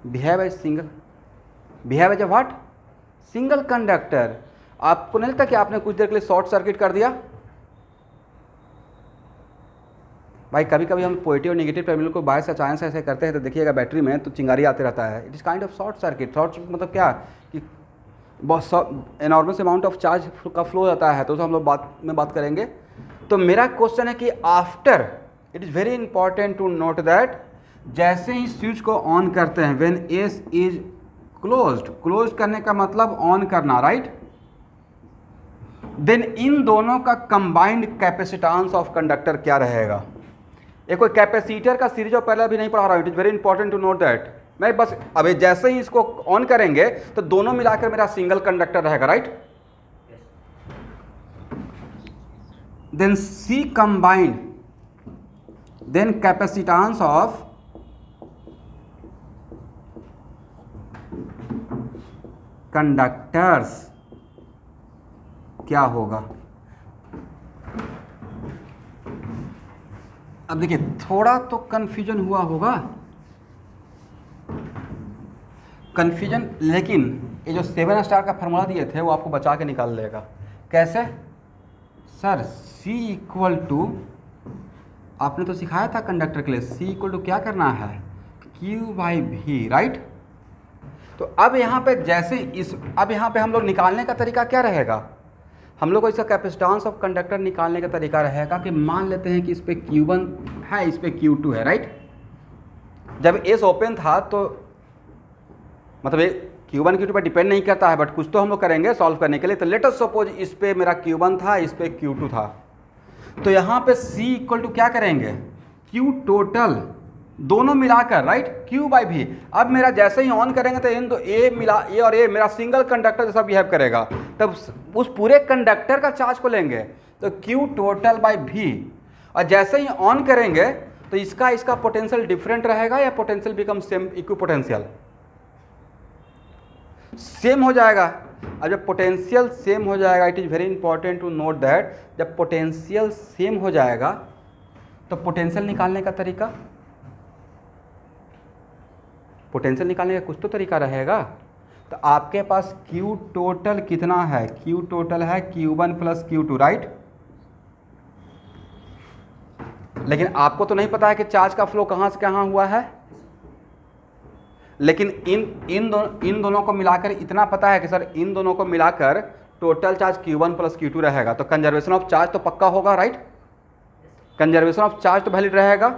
S1: Behave as single, behave as a what? Single conductor. आपको नहीं लगता कि आपने कुछ देर के लिए शॉर्ट सर्किट कर दिया? भाई कभी कभी हम पॉजिटिव और नेगेटिव टर्मिनल को बायस या चांस ऐसे करते हैं तो देखिएगा बैटरी में तो चिंगारी आते रहता है। It is kind of short circuit. Short मतलब क्या कि बहुत एनॉर्मस अमाउंट ऑफ चार्ज का फ्लो जाता है, तो हम लोग बात करेंगे। तो मेरा क्वेश्चन है कि after, it is very important to note that जैसे ही स्विच को ऑन करते हैं, व्हेन एस इज क्लोज्ड करने का मतलब ऑन करना, राइट, देन इन दोनों का कंबाइंड कैपेसिटेंस ऑफ कंडक्टर क्या रहेगा? ये कोई कैपेसिटर का सीरीज और पहले भी नहीं पढ़ा रहा हूँ। It is very important to note that. मैं बस अभी जैसे ही इसको ऑन करेंगे तो दोनों मिलाकर मेरा सिंगल कंडक्टर रहेगा, right. Then see combined, then capacitance of conductors क्या होगा? अब देखिए थोड़ा तो कंफ्यूजन हुआ होगा, कंफ्यूजन, लेकिन ये जो 7 स्टार का फार्मूला दिए थे वो आपको बचा के निकाल लेगा। कैसे सर? C इक्वल टू, आपने तो सिखाया था कंडक्टर के लिए, C इक्वल टू क्या करना है? Q/V, right. तो अब यहाँ पे जैसे अब यहाँ पे हम लोग निकालने का तरीका क्या रहेगा? हम लोग को इसका कैपेसिटेंस ऑफ कंडक्टर निकालने का तरीका रहेगा कि मान लेते हैं कि इस पे Q1 है, इस पे Q2 है, राइट। जब एस ओपन था तो मतलब ये Q1 Q2 पर डिपेंड नहीं करता है, बट कुछ तो हम लोग करेंगे सॉल्व करने के लिए। तो लेट अस सपोज इस पे मेरा Q1 था, इस पे Q2 था, तो यहाँ पे C इक्वल टू क्या करेंगे? Q टोटल दोनों मिलाकर, राइट, Q/V। अब मेरा जैसे ही ऑन करेंगे तो इन दो ए और ए मेरा सिंगल कंडक्टर जैसा बिहेव करेगा, तब उस पूरे कंडक्टर का चार्ज को लेंगे तो Q टोटल बाई V। और जैसे ही ऑन करेंगे तो इसका पोटेंशियल डिफरेंट रहेगा या potential become same, equipotential same हो जाएगा। अब जब पोटेंशियल सेम हो जाएगा, it is very important to note that जब पोटेंशियल सेम हो जाएगा तो पोटेंशियल निकालने का तरीका, पोटेंशियल निकालने का कुछ तो तरीका रहेगा। तो आपके पास Q टोटल कितना है? Q टोटल है Q1 प्लस Q2, राइट। लेकिन आपको तो नहीं पता है कि चार्ज का फ्लो कहाँ से कहाँ हुआ है, लेकिन इन दोनों को मिलाकर इतना पता है कि सर इन दोनों को मिलाकर total charge Q1 plus Q2 रहेगा। तो कंजर्वेशन ऑफ चार्ज तो पक्का होगा, राइट। कंजर्वेशन ऑफ चार्ज तो वैलिड रहेगा।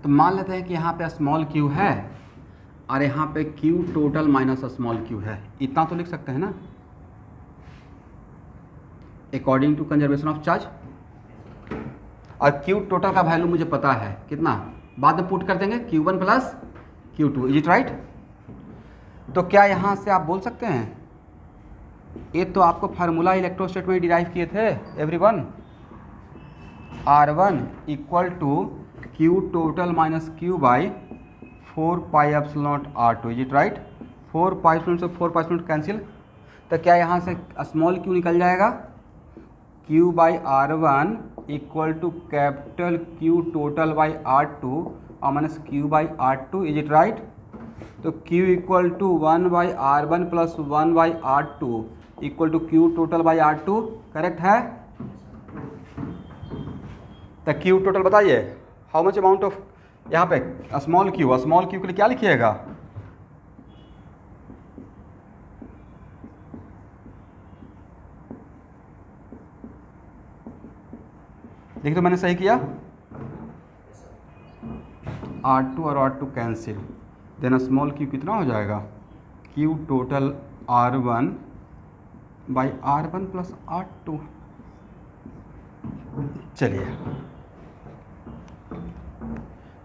S1: तो मान लेते हैं कि यहाँ पे स्मॉल q है और यहाँ पे q total minus small q है, इतना तो लिख सकते हैं ना, according to conservation of charge. और q टोटल का वैल्यू मुझे पता है कितना, बाद में पुट कर देंगे Q1 plus Q2, is it right. तो क्या यहाँ से आप बोल सकते हैं, ये तो आपको फार्मूला इलेक्ट्रोस्टैट में डिराइव किए थे everyone, R1 equal to Q total minus Q by 4 pi epsilon R2, is it right. 4 pi epsilon से 4 पाई एप्सिलॉन कैंसिल, तो क्या यहाँ से स्मॉल q निकल जाएगा? Q by R1 equal to capital Q total by R2 और minus Q by R2, is it right. तो Q equal to 1 by R1 plus 1 by R2 equal to Q total by R2, correct है। तो Q total बताइए how much amount of, यहाँ पे small q के लिए क्या लिखिएगा? देखिए तो मैंने सही किया, R2 और R2 cancel, then small q कितना हो जाएगा? Q total R1 by R1 plus R2। चलिए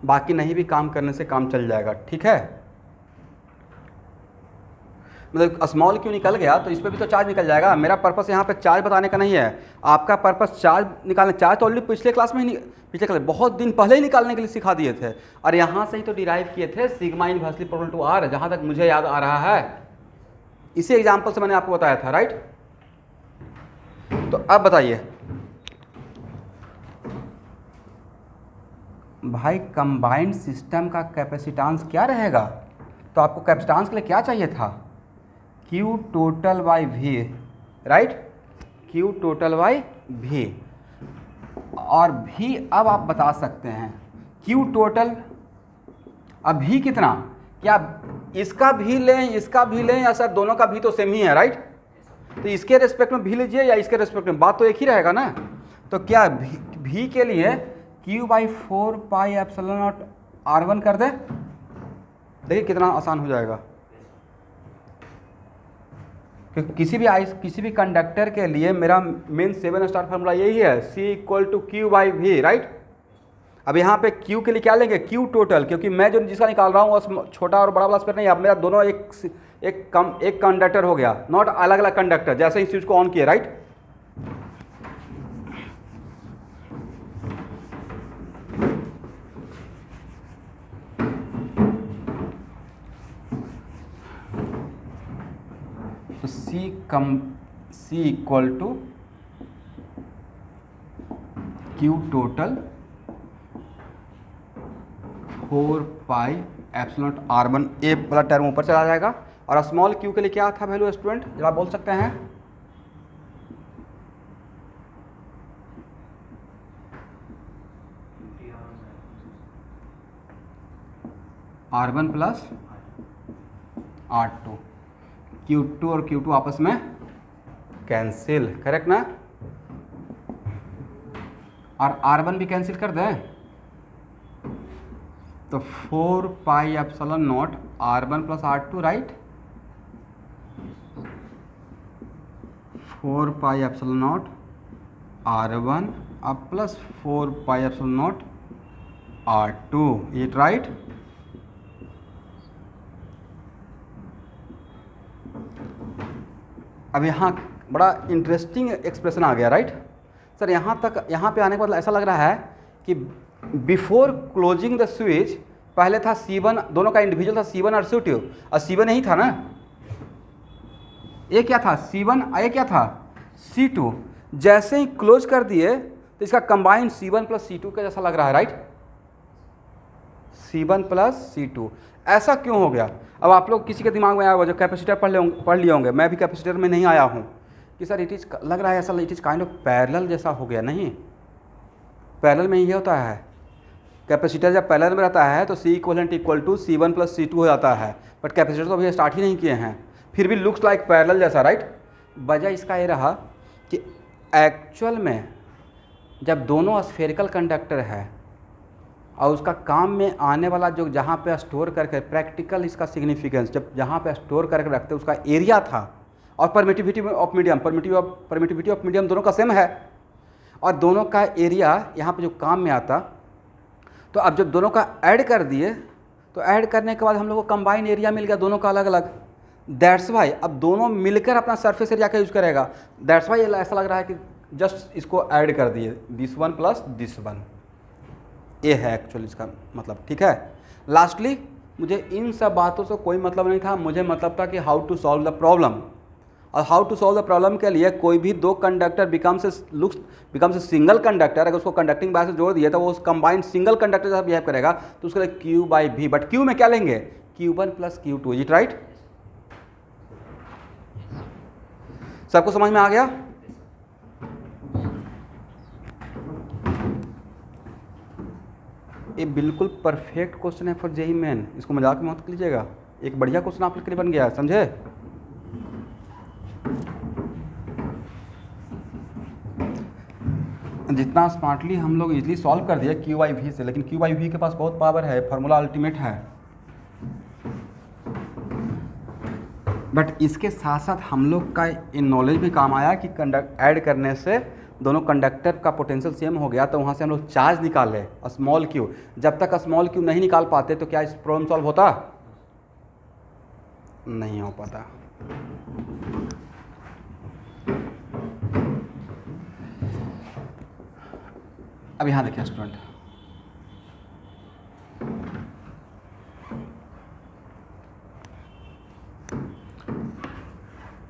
S1: बाकी नहीं भी काम करने से काम चल जाएगा, ठीक है। मतलब स्मॉल क्यू निकल गया तो इस पर भी तो चार्ज निकल जाएगा। मेरा पर्पस यहाँ पे चार्ज बताने का नहीं है, आपका पर्पस चार्ज निकालने। चार्ज तो ऑलरेडी पिछले क्लास में ही पिछले क्लास बहुत दिन पहले ही निकालने के लिए सिखा दिए थे, और यहाँ से ही तो डिराइव किए थे sigma inversely proportional to R, जहाँ तक मुझे याद आ रहा है। इसी एग्जाम्पल से मैंने आपको बताया था, राइट। तो अब बताइए भाई, कंबाइंड सिस्टम का कैपेसिटेंस क्या रहेगा? तो आपको कैपेसिटेंस के लिए क्या चाहिए था? Q total by V, right, Q total by V। और V अब आप बता सकते हैं Q टोटल, अब V कितना, क्या इसका भी लें इसका भी लें, या सर दोनों का भी तो सेम ही है, राइट। तो इसके रिस्पेक्ट में भी लीजिए या इसके रिस्पेक्ट में, बात तो एक ही रहेगा ना। तो क्या V के लिए Q by 4 pi epsilon not R1 कर दे, देखिए कितना आसान हो जाएगा। क्योंकि किसी भी कंडक्टर के लिए मेरा मेन 7 स्टार फार्मूला यही है, C इक्वल टू Q बाई V, राइट। अब यहाँ पे Q के लिए क्या लेंगे? Q टोटल, क्योंकि मैं जो जिसका निकाल रहा हूँ छोटा और बड़ा वाला स्पेयर नहीं, अब मेरा दोनों एक कंडक्टर हो गया, नॉट अलग अलग कंडक्टर। जैसे इस चीज़ को ऑन किए, राइट, तो C equal to Q total 4 pi epsilon R1, ए वाला टर्म ऊपर चला जाएगा। और स्मॉल q के लिए क्या था वैल्यू स्टूडेंट, जरा बोल सकते हैं? R1 प्लस R2, Q2 और Q2 आपस में कैंसिल, करेक्ट ना। और R1 भी कैंसिल कर दें, तो 4 pi epsilon not R1 plus R2, right. 4 pi epsilon not R1 अब plus 4 pi epsilon not R2, it right. अब यहाँ बड़ा इंटरेस्टिंग एक्सप्रेशन आ गया, राइट सर। यहाँ पे आने के बाद ऐसा लग रहा है कि बिफोर क्लोजिंग द स्विच पहले था C1, दोनों का इंडिविजुअल था C1 और C2, और C1 यही था ना, ये क्या था C1 और ये क्या था C2। जैसे ही क्लोज कर दिए तो इसका कंबाइंड C1 प्लस C2 का जैसा लग रहा है, राइट, C1 प्लस C2। ऐसा क्यों हो गया? अब आप लोग किसी के दिमाग में आया होगा जो कैपेसिटर पढ़ लिए होंगे, मैं भी कैपेसिटर में नहीं आया हूँ, कि सर इट इज लग रहा है ऐसा, it is kind of parallel जैसा हो गया। नहीं, पैरेलल में ये होता है, कैपेसिटर जब पैरेलल में रहता है तो C equal to C1 plus C2 हो जाता है, बट कैपेसिटर तो अभी स्टार्ट ही नहीं किए हैं, फिर भी लुक्स लाइक पैरेलल जैसा, राइट। वजह इसका ये रहा कि एक्चुअल में जब दोनों स्फेरिकल कंडक्टर है और उसका काम में आने वाला जो जहाँ पे स्टोर करके, प्रैक्टिकल इसका सिग्निफिकेंस, जब जहाँ पे स्टोर करके रखते उसका एरिया था, और परमिटिविटी ऑफ मीडियम दोनों का सेम है, और दोनों का एरिया यहाँ पे जो काम में आता। तो अब जब दोनों का ऐड कर दिए तो ऐड करने के बाद हम लोग को कंबाइन एरिया मिल गया दोनों का अलग अलग। दैट्स वाई अब दोनों मिलकर अपना सरफेस एरिया का यूज करेगा। दैट्स वाई ऐसा लग रहा है कि जस्ट इसको ऐड कर दिए, this one plus this one, ये है एक्चुअली इसका मतलब, ठीक है। लास्टली मुझे इन सब बातों से कोई मतलब नहीं था, मुझे मतलब था कि how to solve the problem. और how to solve the problem के लिए कोई भी दो conductor becomes a single conductor, अगर उसको कंडक्टिंग बाय से जोड़ दिया तो वो उस कंबाइंड सिंगल कंडक्टर जैसा बिहेव करेगा, तो उसके लिए Q बाई V, बट Q में क्या लेंगे? Q1 plus Q2, is it right? सबको समझ में आ गया? ये बिल्कुल परफेक्ट क्वेश्चन है फॉर जेईई मेन, इसको मजाक में मत लीजिएगा, एक बढ़िया क्वेश्चन आप लोग के लिए बन गया, समझे? जितना स्मार्टली हम लोग इजीली सॉल्व कर दिए Q बाई V से, लेकिन Q बाई V के पास बहुत पावर है, फार्मूला अल्टीमेट है। बट इसके साथ साथ हम लोग का इन नॉलेज भी काम आया कि ऐड करने से दोनों कंडक्टर का पोटेंशियल सेम हो गया, तो वहाँ से हम लोग चार्ज निकाले स्मॉल q। जब तक स्मॉल q नहीं निकाल पाते तो क्या इस प्रॉब्लम सॉल्व होता? नहीं हो पाता। अब यहाँ देखिए स्टूडेंट,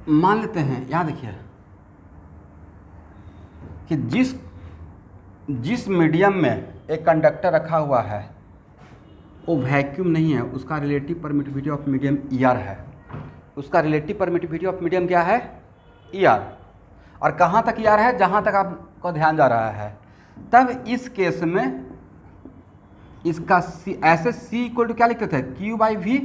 S1: मान लेते हैं, यहाँ देखिए कि जिस मीडियम में एक कंडक्टर रखा हुआ है वो वैक्यूम नहीं है, उसका relative permittivity of medium ER है। उसका रिलेटिव परमिटिविटी ऑफ मीडियम क्या है? ईआर। और कहाँ तक ईआर है? जहाँ तक आपको ध्यान जा रहा है। तब इस केस में इसका सी, ऐसे सी इक्वल टू क्या लिखते थे? Q by V.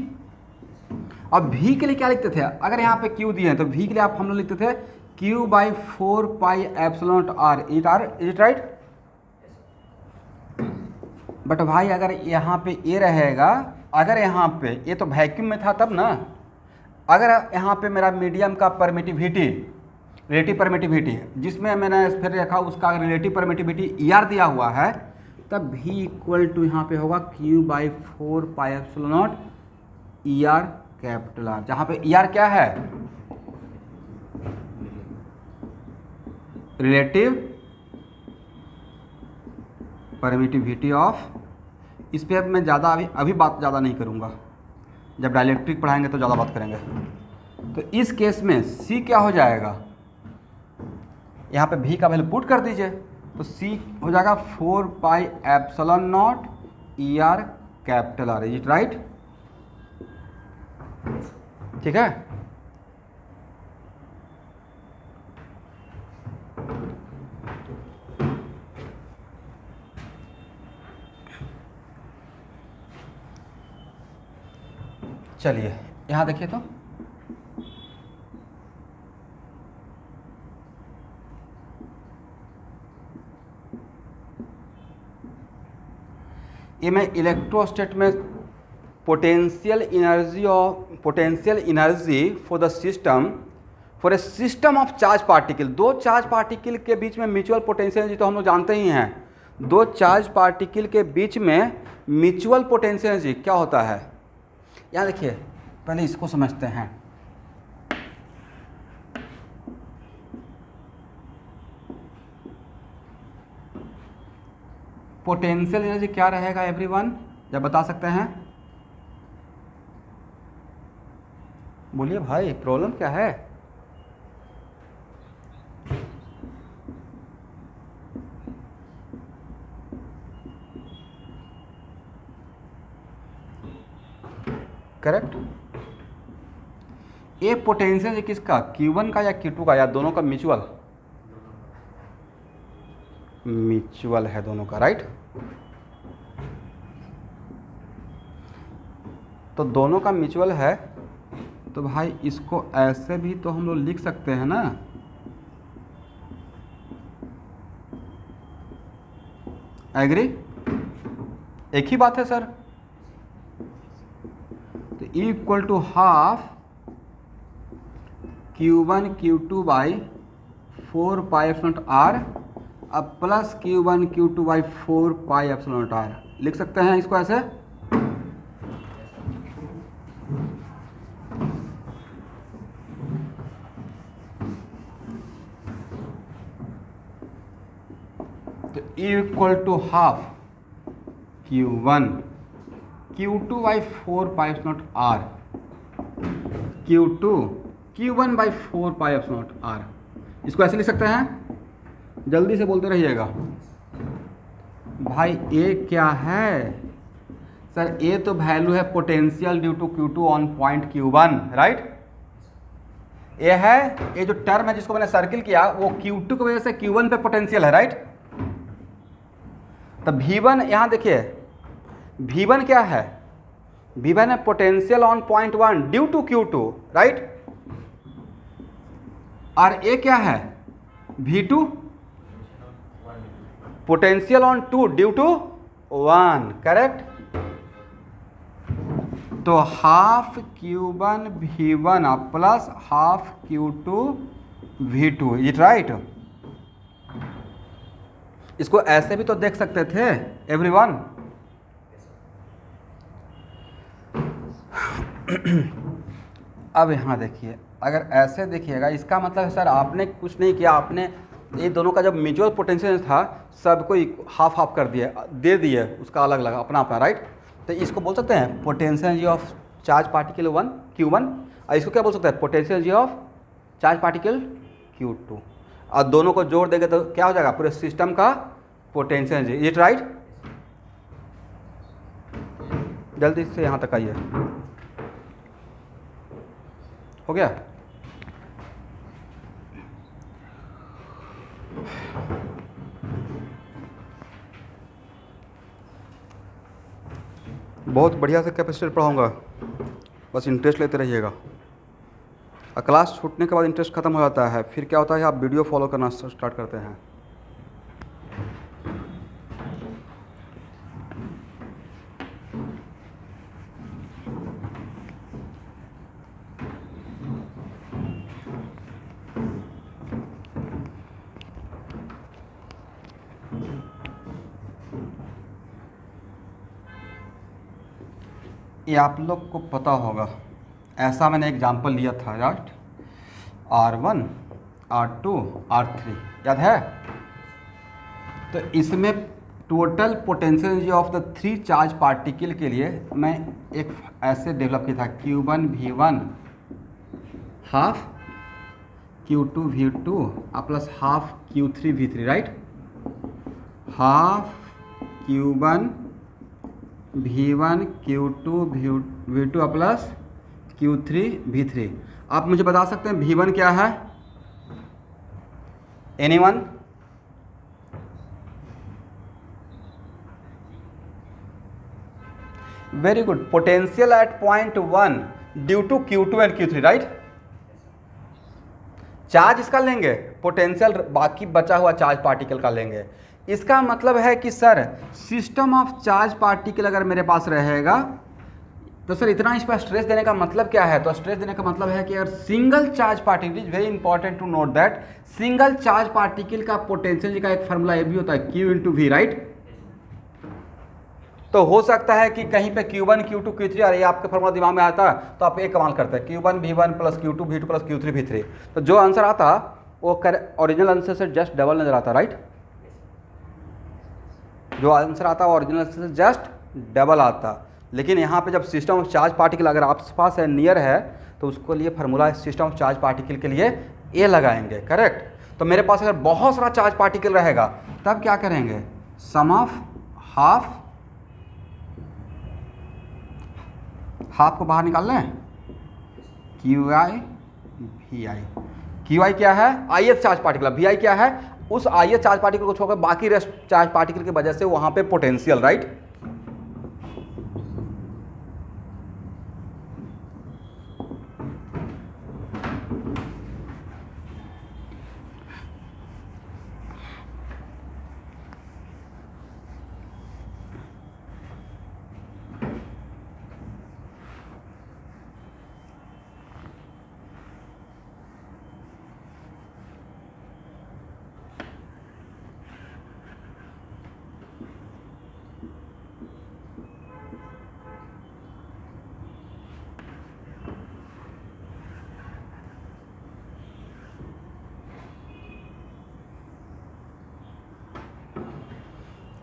S1: अब वी के लिए क्या लिखते थे? अगर यहाँ पे क्यू दिए हैं तो वी के लिए आप हम लोग लिखते थे Q by 4 pi epsilon R. Is it right? But भाई अगर यहाँ पे ए रहेगा, अगर यहाँ पे ये तो वैक्यूम में था तब ना, अगर यहाँ पे मेरा मीडियम का परमिटिविटी, रिलेटिव परमिटिविटी जिसमें मैंने फिर रखा उसका रिलेटिव परमिटिविटी ईआर दिया हुआ है, तब v इक्वल टू यहाँ पे होगा Q by 4 pi epsilon not E R capital R, जहाँ पे ई आर क्या है? Relative permittivity of. इस पर मैं ज़्यादा अभी बात ज़्यादा नहीं करूँगा, जब डाइलेक्ट्रिक पढ़ाएंगे तो ज़्यादा बात करेंगे। तो इस केस में c क्या हो जाएगा? यहाँ पे v का वैल्यू पुट कर दीजिए, तो c हो जाएगा 4 pi epsilon not E R capital R. Is it right? ठीक है। चलिए यहाँ देखिए तो ये मैं इलेक्ट्रोस्टेट में potential energy for the system, for a system of charge particle. दो चार्ज पार्टिकल के बीच में म्यूचुअल पोटेंशियल एनर्जी तो हम लोग जानते ही हैं। दो चार्ज पार्टिकल के बीच में म्यूचुअल पोटेंशियल एनर्जी क्या होता है? यहाँ देखिए, पहले इसको समझते हैं। पोटेंशियल एनर्जी क्या रहेगा एवरीवन? जब बता सकते हैं बोलिए भाई, प्रॉब्लम क्या है? करेक्ट। ये पोटेंशियल किसका? Q1 का या Q2 का, या दोनों का म्यूचुअल? म्यूचुअल है दोनों का, राइट। तो दोनों का म्यूचुअल है, तो भाई इसको ऐसे भी तो हम लोग लिख सकते हैं ना। एग्री? एक ही बात है सर। तो E equal to half Q1 Q2 by 4 pi epsilon R, अब plus Q1 Q2 by 4 pi epsilon R. लिख सकते हैं इसको ऐसे। तो E equal to half Q1 Q2 by 4 pi epsilon R, Q2 Q1 by 4 pi epsilon R. इसको ऐसे लिख सकते हैं, जल्दी से बोलते रहिएगा। भाई ए क्या है सर? ए तो वैल्यू है potential due to Q2 on point Q1, right. ए है, ये जो टर्म है जिसको मैंने सर्किल किया वो Q2 की वजह से Q1 पे पोटेंशियल है, राइट। तो V1 यहाँ देखिए, V1 क्या है? V1 है potential on point 1 due to Q2, right. और ए क्या है? V2 potential on 2 due to 1, correct. तो half Q1 V1 plus half Q2 V2, is it right? इसको ऐसे भी तो देख सकते थे एवरीवन। अब यहाँ देखिए, अगर ऐसे देखिएगा इसका मतलब है सर आपने कुछ नहीं किया, आपने ये दोनों का जब म्यूचुअल पोटेंशियल था सबको हाफ हाफ कर दिया, दे दिए उसका अलग अलग अपना अपना, राइट। तो इसको बोल सकते हैं potential energy of charge particle 1 Q1, और इसको क्या बोल सकते हैं potential energy of charge particle Q2, और दोनों को जोड़ देंगे तो क्या हो जाएगा पूरे सिस्टम का पोटेंशियल एनर्जी। It right? जल्दी से यहाँ तक आइए, हो गया? बहुत बढ़िया से कैपेसिटर पढ़ाऊँगा, बस इंटरेस्ट लेते रहिएगा। और क्लास छूटने के बाद इंटरेस्ट ख़त्म हो जाता है, फिर क्या होता है आप वीडियो फॉलो करना स्टार्ट करते हैं। ये आप लोग को पता होगा, ऐसा मैंने एग्जाम्पल लिया था, राइट। R1 R2 R3 याद है? तो इसमें total potential energy of the 3 charge particle के लिए मैं एक ऐसे डेवलप किया था, Q1 V1 half Q2 V2 plus half Q3 V3, right. Half Q1 V1 Q2 V2 plus Q3 V3। आप मुझे बता सकते हैं V1 क्या है? Anyone? Very good. Potential at point 1 due to Q2 and Q3, right. Charge इसका लेंगे, potential बाकी बचा हुआ चार्ज पार्टिकल का लेंगे। इसका मतलब है कि sir system of charge particle अगर मेरे पास रहेगा तो सर इतना इस पर स्ट्रेस देने का मतलब क्या है? तो स्ट्रेस देने का मतलब है कि अगर single charge particle, is very important to note that single charge particle का पोटेंशियल का एक फार्मूला ये भी होता है Q इंटू V, राइट। तो हो सकता है कि कहीं पे Q1 Q2 Q3 और ये आपके फार्मूला दिमाग में आता है तो आप एक कमाल करते हैं Q1 V1 plus Q2 V2 plus Q3 V3, तो जो आंसर आता वो ओरिजिनल आंसर से जस्ट डबल नजर आता, राइट। जो आंसर आता है ओरिजिनल आंसर से जस्ट डबल आता। लेकिन यहाँ पे जब सिस्टम ऑफ चार्ज पार्टिकल अगर आपके पास है, नियर है, तो उसको लिए formula system of charge particle के लिए ए लगाएंगे, करेक्ट। तो मेरे पास अगर बहुत सारा चार्ज पार्टिकल रहेगा तब क्या करेंगे? सम ऑफ हाफ को बाहर निकाल लें, QI VI। QI क्या है? ith charge particle. VI क्या है? उस ith चार्ज पार्टिकल को छोड़कर बाकी रेस्ट चार्ज पार्टिकल की वजह से वहां पे पोटेंशियल, राइट।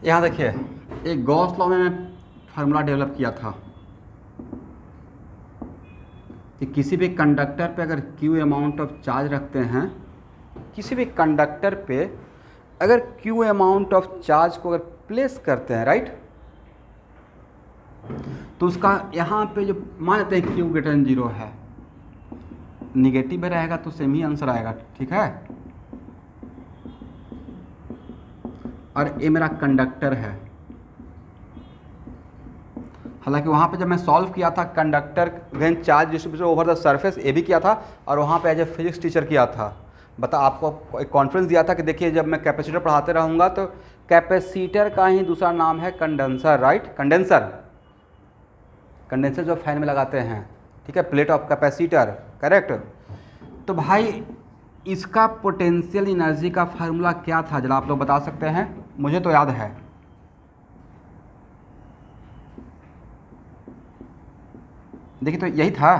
S1: यहाँ देखिए, एक गॉस लॉ में मैं फार्मूला डेवलप किया था कि किसी भी कंडक्टर पे अगर Q अमाउंट ऑफ चार्ज रखते हैं, किसी भी कंडक्टर पे अगर Q अमाउंट ऑफ चार्ज को अगर प्लेस करते हैं, राइट, तो उसका यहाँ पे जो मान लेते हैं Q ग्रेटर देन 0 है, निगेटिव में रहेगा तो सेम ही आंसर आएगा, ठीक है। और ये मेरा कंडक्टर है। हालांकि वहाँ पे जब मैं सॉल्व किया था conductor when charge distribution over the surface, ये भी किया था, और वहाँ पे एज ए फिजिक्स टीचर किया था। बता आपको एक कॉन्फ्रेंस दिया था कि देखिए जब मैं कैपेसिटर पढ़ाते रहूँगा तो कैपेसिटर का ही दूसरा नाम है कंडेंसर, राइट। कंडेंसर जो फैन में लगाते हैं, ठीक है, प्लेट ऑफ कैपेसिटर, करेक्ट। तो भाई इसका पोटेंशियल एनर्जी का फार्मूला क्या था जरा आप लोग बता सकते हैं? मुझे तो याद है, देखिए तो यही था,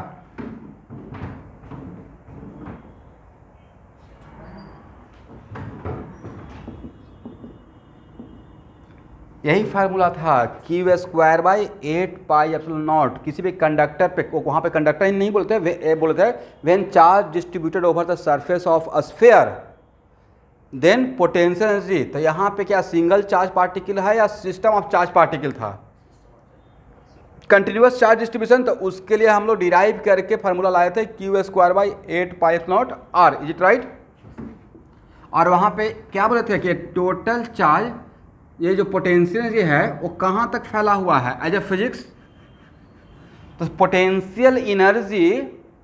S1: यही फार्मूला था क्यू स्क्वायर बाई 8πε0। किसी भी कंडक्टर पे, वहाँ पे कंडक्टर ही नहीं बोलते, वे बोलते हैं when charge distributed over the surface of a sphere then potential energy. तो यहाँ पे क्या सिंगल चार्ज पार्टिकल है या सिस्टम ऑफ चार्ज पार्टिकल था? Continuous charge distribution. तो उसके लिए हम लोग डिराइव करके फार्मूला लाए थे Q square by 8πε0r, is it right? और वहाँ पे क्या बोले थे कि टोटल चार्ज, ये जो पोटेंशियल एनर्जी है वो कहाँ तक फैला हुआ है एज ए फिजिक्स? तो पोटेंशियल एनर्जी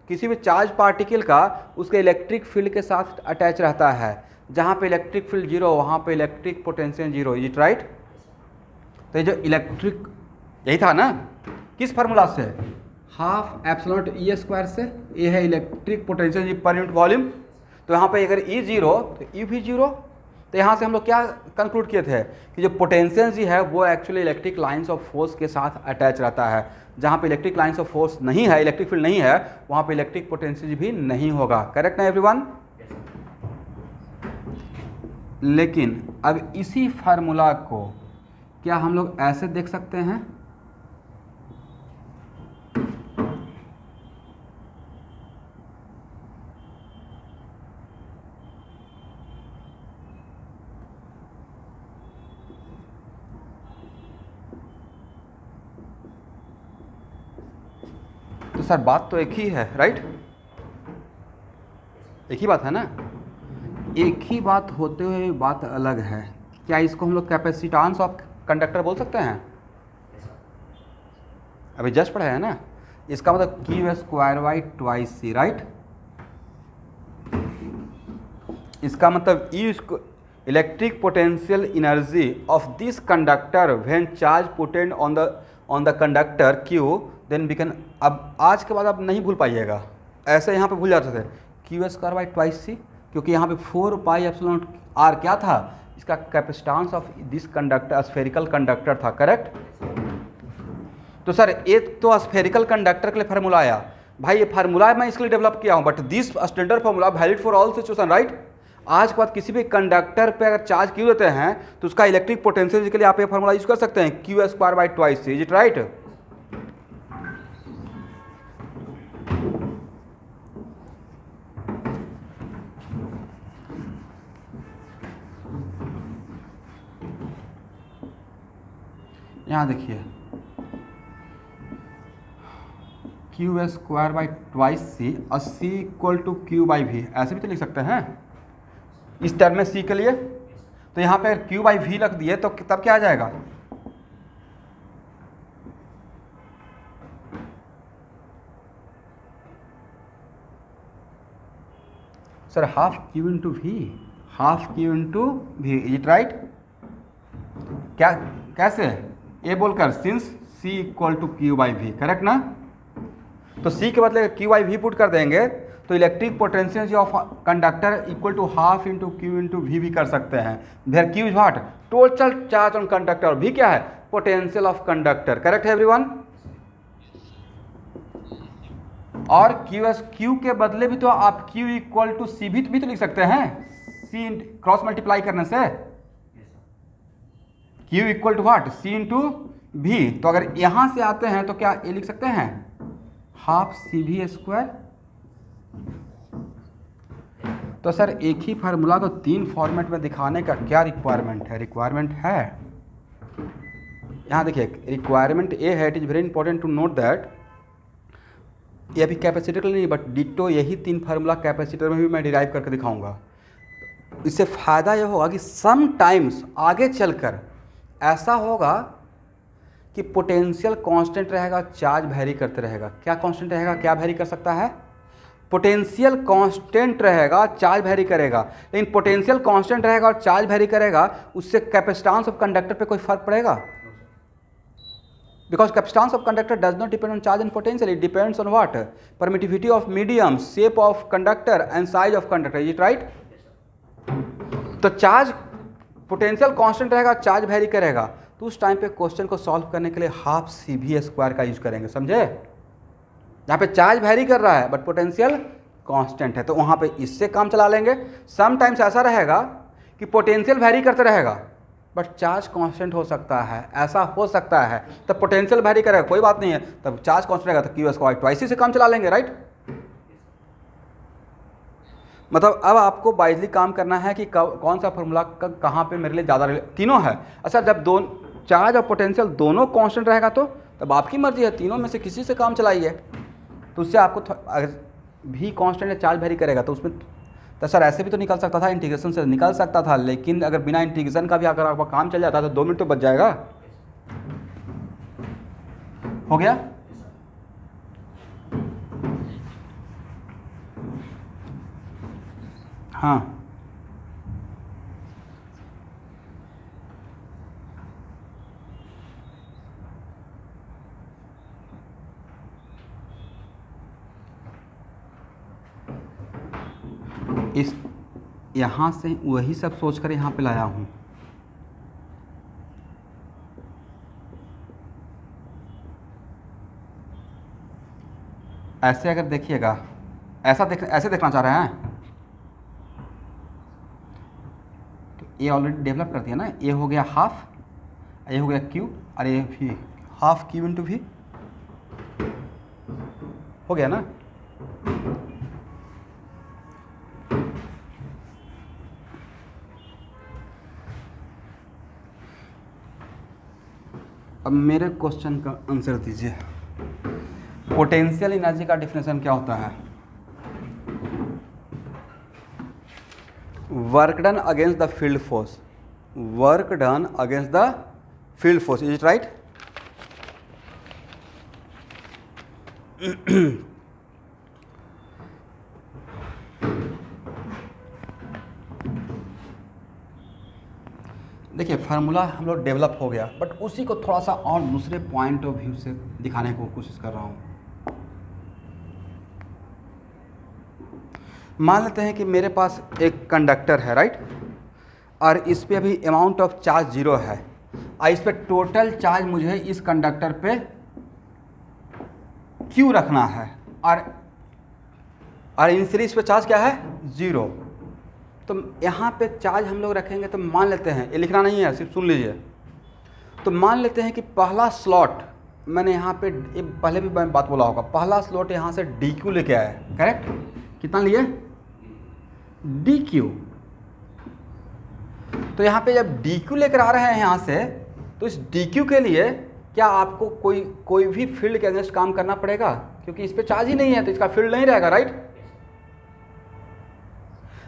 S1: किसी भी चार्ज पार्टिकल का उसके इलेक्ट्रिक फील्ड के साथ अटैच रहता है। जहाँ पे इलेक्ट्रिक फील्ड जीरो वहाँ पे electric potential zero, is it right? तो ये जो इलेक्ट्रिक, यही था ना, किस फार्मूला से? हाफ एप्सिलॉन ई स्क्वायर से। ये है electric potential per unit volume. तो यहाँ पे अगर ई जीरो तो ई भी जीरो। तो यहाँ से हम लोग क्या कंक्लूड किए थे कि जो पोटेंशियल जी है वो actually electric lines of force के साथ अटैच रहता है। जहाँ पे इलेक्ट्रिक लाइंस ऑफ फोर्स नहीं है, इलेक्ट्रिक फील्ड नहीं है, वहाँ पे इलेक्ट्रिक पोटेंशियल भी नहीं होगा। करेक्ट ना एवरीवन? लेकिन अब इसी फार्मूला को क्या हम लोग ऐसे देख सकते हैं? तो सर बात तो एक ही है, राइट? एक ही बात है ना। एक ही बात होते हुए बात अलग है। क्या इसको हम लोग कैपेसिटेंस ऑफ कंडक्टर बोल सकते हैं? अभी जस्ट पढ़ा है ना। इसका मतलब Q square by twice C, right? इसका मतलब E electric potential energy of this conductor when charge putted on the conductor Q then we can. अब आज के बाद आप नहीं भूल पाइएगा, ऐसे यहाँ पे भूल जाते थे Q square by twice C, क्योंकि यहाँ पे 4πε0r क्या था? इसका capacitance of this conductor, spherical conductor था। करेक्ट? तो सर एक तो स्फेरिकल कंडक्टर के लिए फार्मूला आया, भाई ये फार्मूला मैं इसके लिए डेवलप किया हूँ, but this standard formula valid for all situation, right? आज के बाद किसी भी कंडक्टर पे अगर चार्ज क्यू देते हैं तो उसका इलेक्ट्रिक पोटेंशियल के लिए आप ये फार्मूला यूज कर सकते हैं, Q square by twice C, is it right? यहाँ देखिए Q square by twice C और C equal to Q by V, ऐसे भी तो लिख सकते हैं इस टर्म में सी के लिए। तो यहाँ पे क्यू बाई वी रख दिए तो तब क्या आ जाएगा? Sir half Q into V, half Q into V, is it right? क्या कैसे? ये बोलकर since C equal to Q by V, correct ना? तो सी के बदले क्यू बाई वी पुट कर देंगे तो electric potential of conductor equal to half into Q into V भी कर सकते हैं। Where Q is what? Total charge on conductor, और वी क्या है? Potential of conductor. करेक्ट है एवरीवन? और क्यू के बदले भी तो आप क्यू इक्वल टू सी भी तो लिख सकते हैं, सी क्रॉस मल्टीप्लाई करने से। Q equal to what? C into V. तो अगर यहां से आते हैं तो क्या ये लिख सकते हैं? हाफ सी भी स्क्वायर। तो सर एक ही फार्मूला को तीन फॉर्मेट में दिखाने का क्या रिक्वायरमेंट है? रिक्वायरमेंट है, यहाँ देखिए रिक्वायरमेंट ये है, it is very important to note that. ये अभी कैपेसिटर के लिए नहीं, बट डिटो यही तीन फार्मूला कैपेसिटर में भी मैं डिराइव करके दिखाऊंगा। इससे फ़ायदा यह होगा कि सम टाइम्स आगे चलकर ऐसा होगा कि पोटेंशियल कांस्टेंट रहेगा, चार्ज वैरी करते रहेगा। क्या कांस्टेंट रहेगा, क्या वैरी कर सकता है? पोटेंशियल कांस्टेंट रहेगा, चार्ज वैरी करेगा। लेकिन पोटेंशियल कांस्टेंट रहेगा और चार्ज वैरी करेगा, उससे कैपेसिटेंस ऑफ कंडक्टर पे कोई फर्क पड़ेगा? Because capacitance of conductor does not depend on charge and potential, it depends on what? Permittivity of medium, shape of conductor and size of conductor, is it right? तो charge potential constant रहेगा, charge vary करेगा, तो उस time पे question को solve करने के लिए हाफ सी भी स्क्वायर का यूज करेंगे, समझे? यहाँ पे चार्ज वैरी कर रहा है बट पोटेंशियल कांस्टेंट है, तो वहाँ पे इससे काम चला लेंगे। सम टाइम्स ऐसा रहेगा कि पोटेंशियल वैरी करते रहेगा बट चार्ज कांस्टेंट हो सकता है, ऐसा हो सकता है, तब पोटेंशियल वैरी करेगा, कोई बात नहीं है, तब चार्ज कांस्टेंट रहेगा तो क्यू स्क्वायर ट्वाइस से काम चला लेंगे, राइट। मतलब अब आपको वाइजली काम करना है कि कौन सा फॉर्मूला कहाँ पे मेरे लिए ज़्यादा तीनों है। अच्छा, जब चार्ज और पोटेंशियल दोनों कांस्टेंट रहेगा तो तब आपकी मर्जी है, तीनों में से किसी से काम चलाइए। तो उससे आपको अगर भी कांस्टेंट या चार्ज वेरी करेगा तो उसमें तो सर ऐसे भी तो निकल सकता था, इंटीग्रेशन से निकल सकता था, लेकिन अगर बिना इंटीग्रेशन का भी अगर आपका काम चल जाता तो 2 मिनट तो बच जाएगा। हो गया। हाँ, इस यहाँ से वही सब सोचकर यहाँ पे लाया हूँ। ऐसे अगर देखिएगा, ऐसे देखना चाह रहे हैं तो ये ऑलरेडी डेवलप कर दिया ना, ये हो गया हाफ, ये हो गया क्यू, और ये भी हाफ क्यू इंटू भी हो गया ना। अब मेरे क्वेश्चन का आंसर दीजिए, पोटेंशियल एनर्जी का डिफिनेशन क्या होता है? Work done against the field force, work done against the field force, is it right? देखिए फार्मूला हम लोग डेवलप हो गया, बट उसी को थोड़ा सा और दूसरे पॉइंट ऑफ व्यू से दिखाने को कोशिश कर रहा हूँ। मान लेते हैं कि मेरे पास एक कंडक्टर है, राइट, और इस पे अभी अमाउंट ऑफ चार्ज 0 है, और इस पे टोटल चार्ज मुझे इस कंडक्टर पे Q रखना है, और इनिशियली इस पे चार्ज क्या है? 0। तो यहाँ पे चार्ज हम लोग रखेंगे तो मान लेते हैं, ये लिखना नहीं है, सिर्फ सुन लीजिए। तो मान लेते हैं कि पहला स्लॉट, मैंने यहाँ पे पहले भी मैं बात बोला होगा, पहला स्लॉट यहाँ से DQ लेके आया, करेक्ट? कितना लिए? DQ। तो यहाँ पे जब DQ लेकर आ रहे हैं यहाँ से, तो इस DQ के लिए क्या आपको कोई भी फील्ड के अगेंस्ट काम करना पड़ेगा? क्योंकि इस पे चार्ज ही नहीं है तो इसका फील्ड नहीं रहेगा, राइट।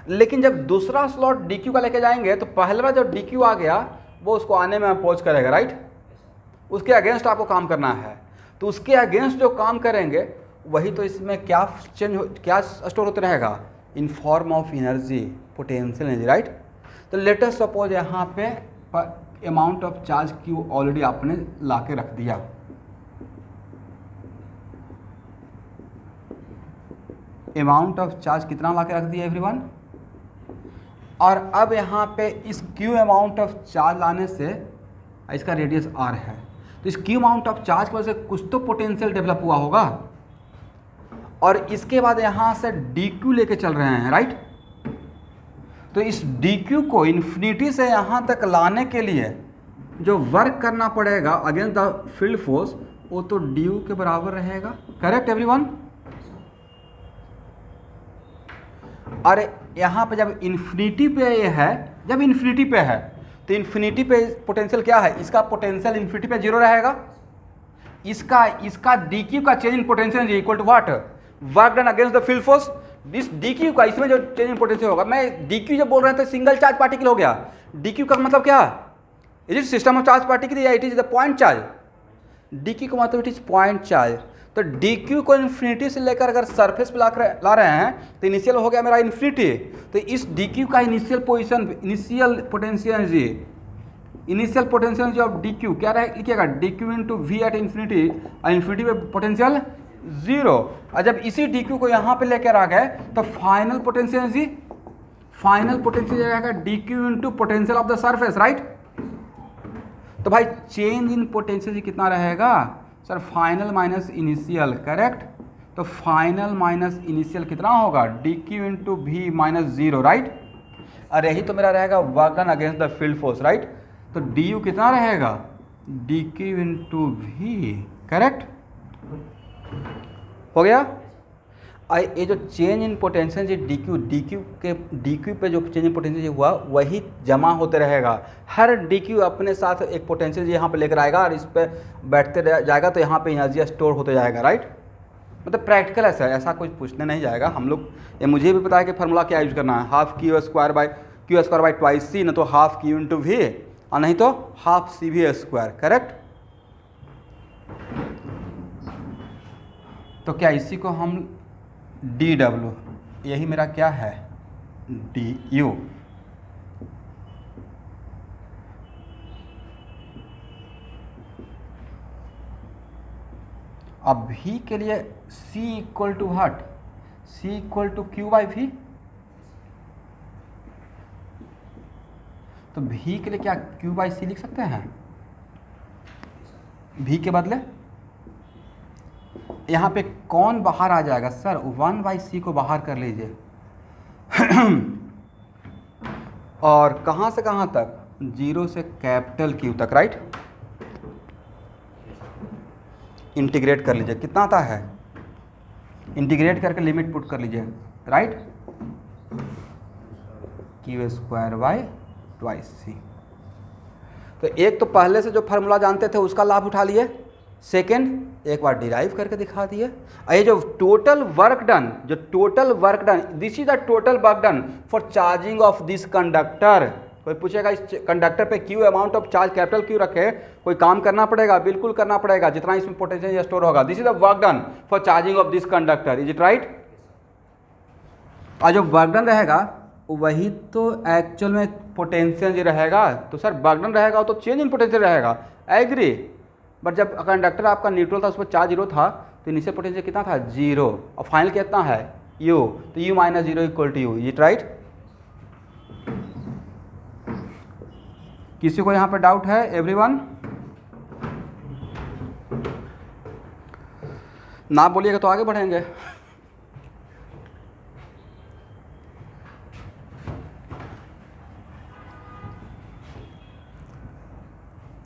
S1: लेकिन जब दूसरा स्लॉट DQ का लेके जाएंगे तो पहला जो DQ आ गया वो उसको आने में अपोज करेगा, राइट। उसके अगेंस्ट आपको काम करना है, तो उसके अगेंस्ट जो काम करेंगे वही तो इसमें क्या स्टोर होते रहेगा? In form of energy, potential energy, right. तो लेट अस सपोज यहाँ पे amount of charge Q already आपने ला के रख दिया, अमाउंट ऑफ चार्ज कितना ला के रख दिया एवरीवन, और अब यहाँ पे इस Q अमाउंट ऑफ चार्ज लाने से, इसका रेडियस R है, तो इस Q अमाउंट ऑफ चार्ज की वजह से कुछ तो पोटेंशियल डेवलप हुआ होगा, और इसके बाद यहाँ से DQ लेके चल रहे हैं, राइट। तो इस DQ को इन्फिनिटी से यहाँ तक लाने के लिए जो वर्क करना पड़ेगा अगेंस्ट द फील्ड फोर्स, वो तो DU के बराबर रहेगा, करेक्ट एवरीवन। और यहाँ पे जब इन्फिनिटी पे ये है, जब इन्फिनिटी पे है तो इन्फिनिटी पे पोटेंशियल क्या है? इसका पोटेंशियल इन्फिनिटी पे 0 रहेगा, इसका DQ का change in potential is equal to what? Work done against the field force. This DQ का, इसमें जो चेंज इन पोटेंशियल होगा, मैं DQ जब बोल रहे हैं तो सिंगल चार्ज पार्टिकल हो गया। DQ का मतलब क्या? Is it system of charge particle या it is the point charge? DQ का मतलब इट इज पॉइंट चार्ज। तो DQ को इन्फिनिटी से लेकर अगर सरफेस पे ला रहे हैं तो इनिशियल हो गया मेरा इन्फिनिटी, तो इस DQ का initial position, initial potential energy of DQ क्या लिखिएगा? DQ into V at infinity, और इन्फिनिटी पे पोटेंशियल 0। और जब इसी DQ को यहाँ पे लेकर आ गए तो फाइनल पोटेंशियल रहेगा DQ into potential of the surface, right. तो भाई चेंज इन पोटेंशियल कितना रहेगा sir? Final minus initial, correct. तो फाइनल माइनस इनिशियल कितना होगा? DQ into V minus 0, right. और यही तो मेरा रहेगा work done against the field force, right. तो डी यू कितना रहेगा, D Q into V, correct हो गया। ये जो चेंज इन पोटेंशियल जो डी क्यू पे जो चेंज इन पोटेंशियल हुआ वही जमा होते रहेगा। हर डी क्यू अपने साथ एक पोटेंशियल यहाँ पे लेकर आएगा और इस पर बैठते जाएगा, तो यहाँ पे एनर्जी स्टोर होते जाएगा, राइट। मतलब प्रैक्टिकल ऐसा कुछ पूछने नहीं जाएगा हम लोग। ये मुझे भी पता है कि फार्मूला क्या यूज करना है, half Q square by twice C, न तो हाफ क्यू इंटू वी और नहीं तो half C V square, correct. तो क्या इसी को हम डी डब्ल्यू, यही मेरा क्या है डी यू, अब भी के लिए C equal to what, C equal to Q by V, तो भी के लिए क्या क्यू बाई सी लिख सकते हैं, भी के बदले यहाँ पे कौन बाहर आ जाएगा सर, 1/c को बाहर कर लीजिए और कहाँ से कहाँ तक, 0 से कैपिटल क्यू तक, राइट। इंटीग्रेट कर लीजिए, कितना आता है, इंटीग्रेट करके लिमिट पुट कर लीजिए, right, Q square by twice C. तो एक तो पहले से जो फार्मूला जानते थे उसका लाभ उठा लिए, सेकेंड एक बार डिराइव करके दिखा दिए। ये जो total work done, this is the total work done for charging of this conductor. कोई पूछेगा इस कंडक्टर पे Q amount of charge capital Q रखे, कोई काम करना पड़ेगा, बिल्कुल करना पड़ेगा, जितना इसमें पोटेंशियल स्टोर होगा। This is the work done for charging of this conductor, is it right. और जो वर्क डन रहेगा वही तो एक्चुअल में पोटेंशियल रहेगा। तो सर वर्क डन रहेगा तो चेंज इन पोटेंशियल रहेगा, एग्री। बट जब कंडक्टर आपका न्यूट्रल था, उस पर चार्ज 0 था, तो इनिशियल पोटेंशियल कितना था 0, और फाइनल कितना है u, तो u minus 0 equal to U, it right. किसी को यहाँ पे डाउट है एवरीवन, ना बोलिएगा तो आगे बढ़ेंगे।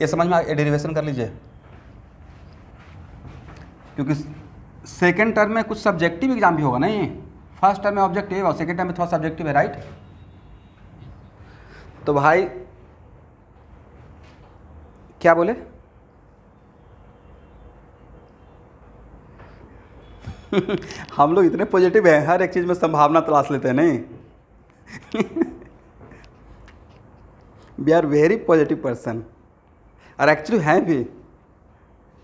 S1: ये समझ में आ, डेरिवेशन कर लीजिए, क्योंकि सेकेंड टर्म में कुछ सब्जेक्टिव एग्जाम भी होगा नहीं, फर्स्ट टर्म में ऑब्जेक्टिव और सेकेंड टर्म में थोड़ा सब्जेक्टिव है, राइट। तो भाई क्या बोले हम लोग इतने पॉजिटिव हैं, हर एक चीज़ में संभावना तलाश लेते हैं नहीं we are very positive person, और एक्चुअली हैं भी,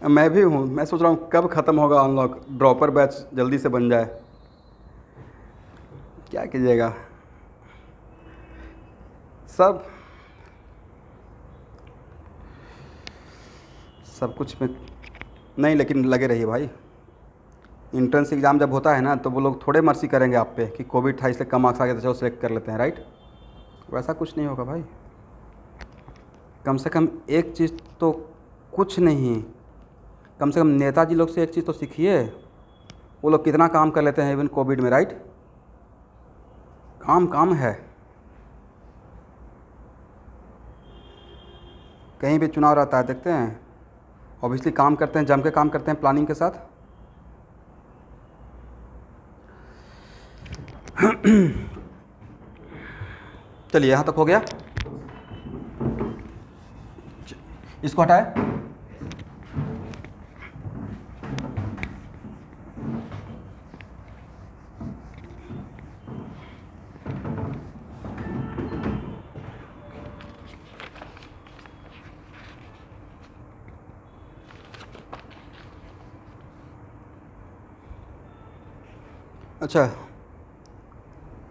S1: मैं भी हूँ। मैं सोच रहा हूँ कब ख़त्म होगा अनलॉक, ड्रॉपर बैच जल्दी से बन जाए। क्या कीजिएगा, सब कुछ में नहीं, लेकिन लगे रहिए भाई। इंट्रेंस एग्ज़ाम जब होता है ना, तो वो लोग थोड़े मर्सी करेंगे आप पे कि कोविड था इसलिए कम मार्क्स आ गए तो चलो सेलेक्ट कर लेते हैं, राइट। वैसा कुछ नहीं होगा भाई। कम से कम एक चीज़ तो, कुछ नहीं, कम से कम नेताजी लोग से एक चीज़ तो सीखिए, वो लोग कितना काम कर लेते हैं इवन कोविड में, राइट। काम है। कहीं भी चुनाव रहता है देखते हैं, ऑब्वियसली काम करते हैं, जम के काम करते हैं प्लानिंग के साथ। चलिए यहाँ तक हो गया, इसको हटाए। अच्छा,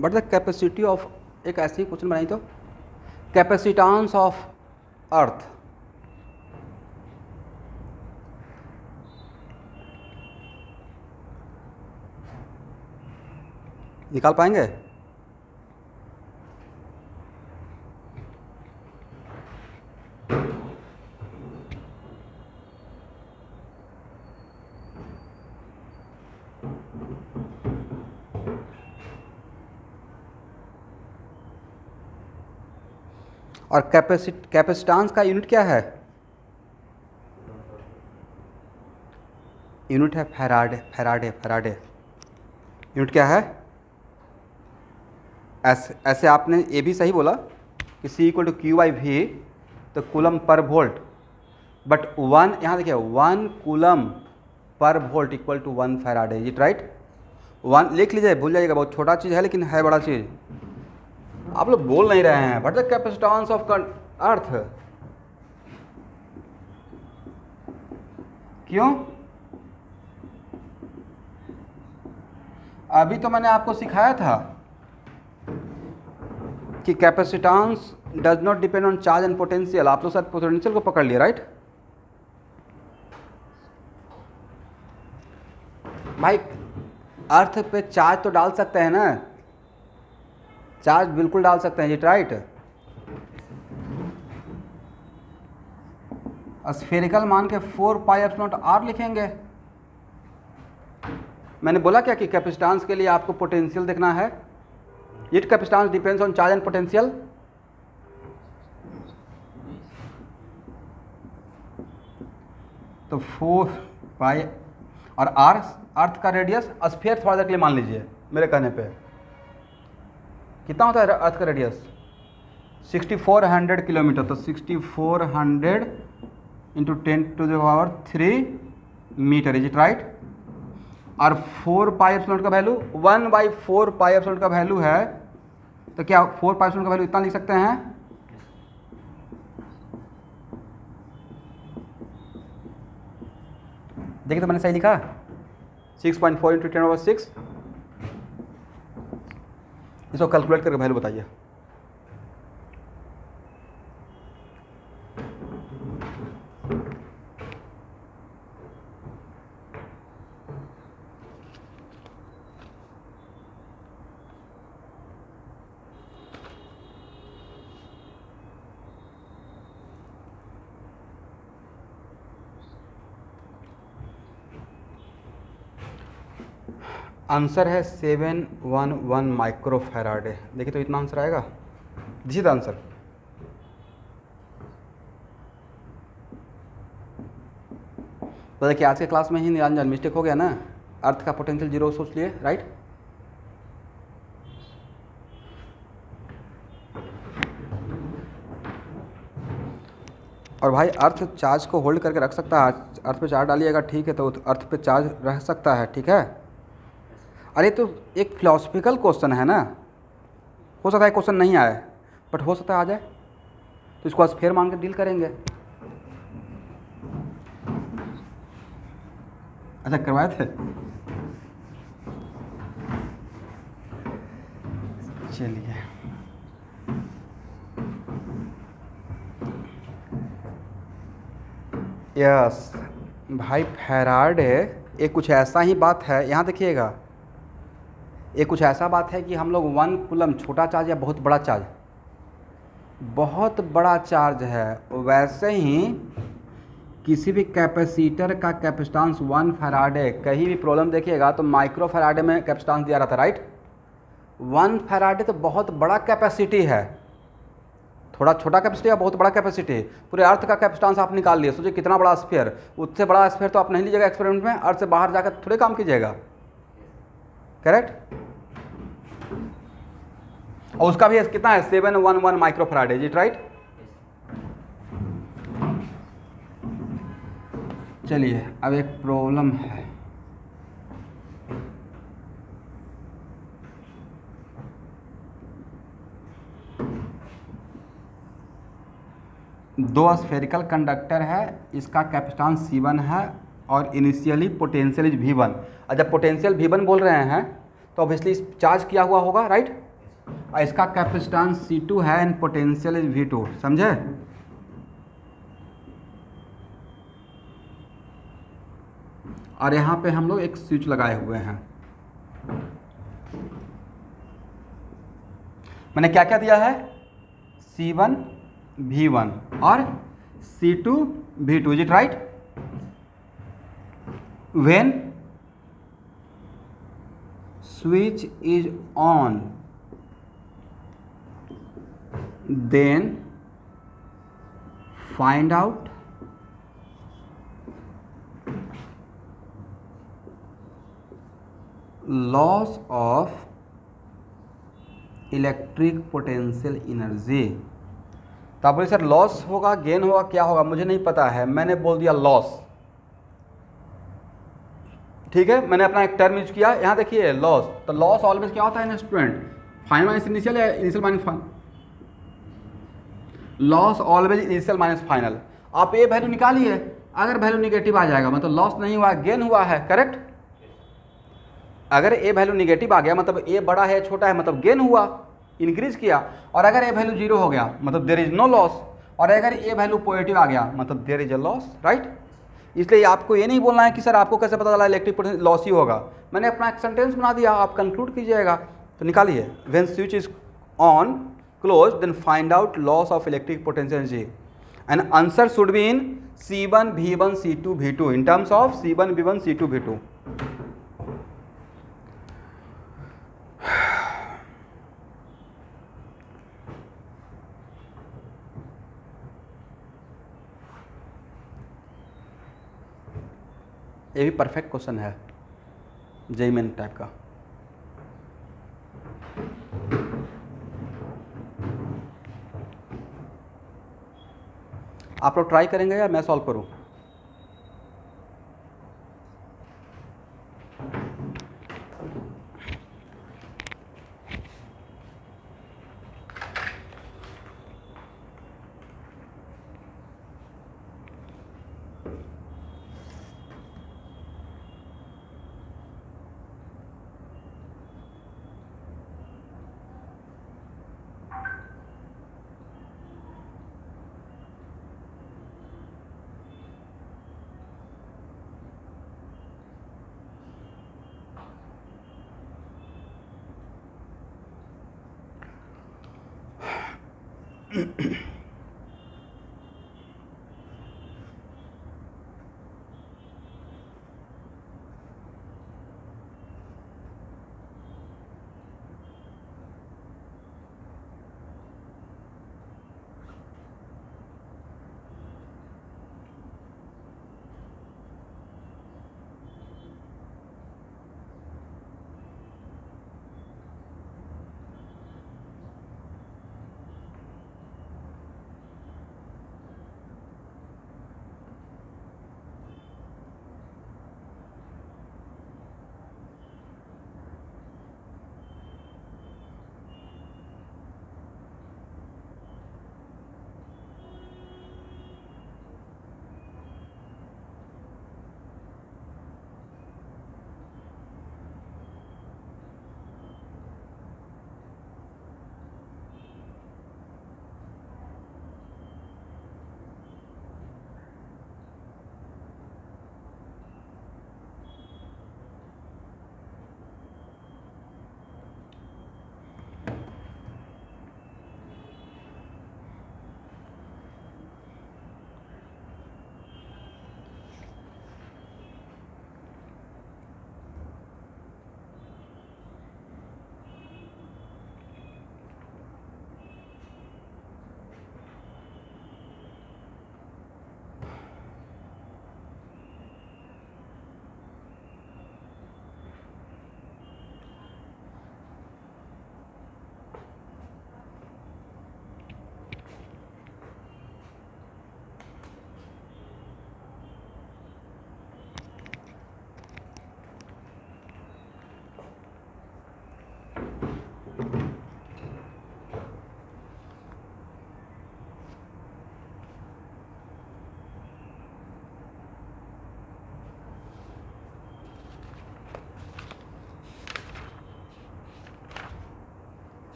S1: बट द कैपेसिटी ऑफ, एक ऐसे ही क्वेश्चन बनाई तो, कैपेसिटेंस ऑफ अर्थ, निकाल पाएंगे? और कैपेसिटेंस का यूनिट क्या है? यूनिट है फैराडे। यूनिट क्या है? ऐसे आपने ये भी सही बोला कि C equal to Q by V, तो coulomb per volt, but one, यहाँ देखिए 1 coulomb per volt equal to 1 faraday, is it right? 1 लिख लीजिए, भूल जाइएगा, बहुत छोटा चीज़ है लेकिन है बड़ा चीज़। आप लोग बोल नहीं रहे हैं। What the capacitance of earth? क्यों? अभी तो मैंने आपको सिखाया था कि capacitance does not depend on charge and potential. आप लोग शायद पोटेंशियल को पकड़ लिए, राइट? भाई अर्थ पे चार्ज तो डाल सकते हैं ना, चार्ज बिल्कुल डाल सकते हैं, इट राइट? स्फेरिकल मान के 4 पाई एप्सिलॉन आर लिखेंगे। मैंने बोला क्या कि कैपेसिटेंस के लिए आपको पोटेंशियल देखना है। It capacitance depends on charge and potential. तो 4 पाई और आर अर्थ का रेडियस, स्फीयर थोड़ा देर के लिए मान लीजिए मेरे कहने पे। कितना होता है अर्थ का रेडियस? 6400 किलोमीटर। तो 6400 into 10⁻³ metre, is it right? और 4 पाई एप्सिलॉन का वैल्यू 1/4 पाई एप्सिलॉन का वैल्यू है, तो क्या 4 पाई एप्सिलॉन का वैल्यू इतना लिख सकते हैं? देखिए तो मैंने सही लिखा, 6.4 इंटू 10⁻⁶। इसको कैलकुलेट करके वैल्यू बताइए। आंसर है 711 माइक्रो फैराडे। देखिए तो इतना आंसर आएगा, दिस इज द आंसर। तो देखिए आज के क्लास में ही निरंजन मिस्टेक हो गया ना, अर्थ का पोटेंशियल 0 सोच लिए, राइट? और भाई अर्थ चार्ज को होल्ड करके रख सकता है। अर्थ पे चार्ज डालिएगा, ठीक है, तो अर्थ पे चार्ज रह सकता है, ठीक है। अरे तो एक फिलोसफिकल क्वेश्चन है ना, हो सकता है क्वेश्चन नहीं आए, बट हो सकता है आ जाए, तो इसको स्फीयर मान के डील करेंगे। अच्छा करवाए थे, चलिए। यस भाई, फैराडे एक कुछ ऐसा ही बात है, यहाँ देखिएगा, एक कुछ ऐसा बात है कि हम लोग 1 कूलम छोटा चार्ज या बहुत बड़ा चार्ज, बहुत बड़ा चार्ज है, वैसे ही किसी भी कैपेसिटर का कैपेसिटेंस 1 फैराडे, कहीं भी प्रॉब्लम देखिएगा तो माइक्रो फैराडे में कैपेसिटेंस दिया रहता है, राइट? 1 फैराडे तो बहुत बड़ा कैपेसिटी है, थोड़ा छोटा कैपेसिटी या बहुत बड़ा कैपेसिटी। पूरे अर्थ का कैपेसिटेंस आप निकाल लिए, सोचिए कितना बड़ा स्फीयर, उससे बड़ा स्फीयर तो आप नहीं लीजिएगा एक्सपेरिमेंट में, अर्थ से बाहर जाकर थोड़े काम कीजिएगा, करेक्ट? और उसका भी कितना है? 711 micro Faraday, is it right? चलिए अब एक प्रॉब्लम है, दो स्फेरिकल कंडक्टर है, इसका कैपेसिटेंस C1 है और इनिशियली पोटेंशियल इज V1। और जब पोटेंशियल V1 बोल रहे हैं तो ऑब्वियसली चार्ज किया हुआ होगा, राइट? और इसका कैपेसिटेंस C2 है एंड पोटेंशियल इज V2, समझे? और यहाँ पे हम लोग एक स्विच लगाए हुए हैं। मैंने क्या क्या दिया है? C1 V1 और C2 V2, is it right? When switch is on then find out loss of electric potential energy. तो आप बोले सर लॉस होगा, गेन होगा, क्या होगा, मुझे नहीं पता है, मैंने बोल दिया लॉस। ठीक है, मैंने अपना एक टर्म यूज किया। यहाँ देखिए लॉस, तो लॉस ऑलवेज क्या होता है ना स्टूडेंट, फाइनल माइनस इनिशियल या initial minus final? Loss always initial minus final. आप ए वैल्यू निकालिए, अगर वैल्यू निगेटिव आ जाएगा मतलब लॉस नहीं हुआ, गेन हुआ है, करेक्ट। अगर ए वैल्यू निगेटिव आ गया मतलब ए बड़ा है छोटा है मतलब गेन हुआ, इंक्रीज किया। और अगर ए वैल्यू जीरो हो गया मतलब देयर इज नो लॉस। और अगर ए वैल्यू पॉजिटिव आ गया मतलब there is a loss, right. इसलिए आपको ये नहीं बोलना है कि सर आपको कैसे पता चला इलेक्ट्रिक पोटेंशियल लॉस ही होगा, मैंने अपना एक सेंटेंस बना दिया, आप कंक्लूड कीजिएगा। तो निकालिए, when switch is on close then find out loss of electric potential energy and answer should be in C1 V1 C2 V2 in terms of C1 V1 C2 V2। ये भी perfect question है JEE main type का। आप लोग try करेंगे या मैं solve करूं?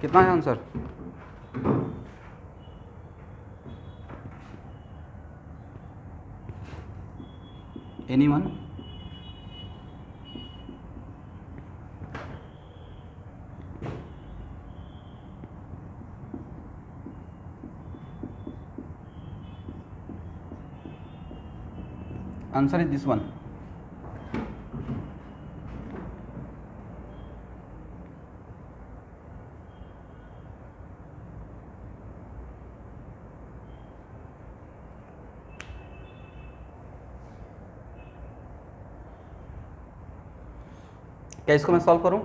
S1: कितना है answer? Anyone? Answer is this one. क्या इसको मैं सॉल्व करूं?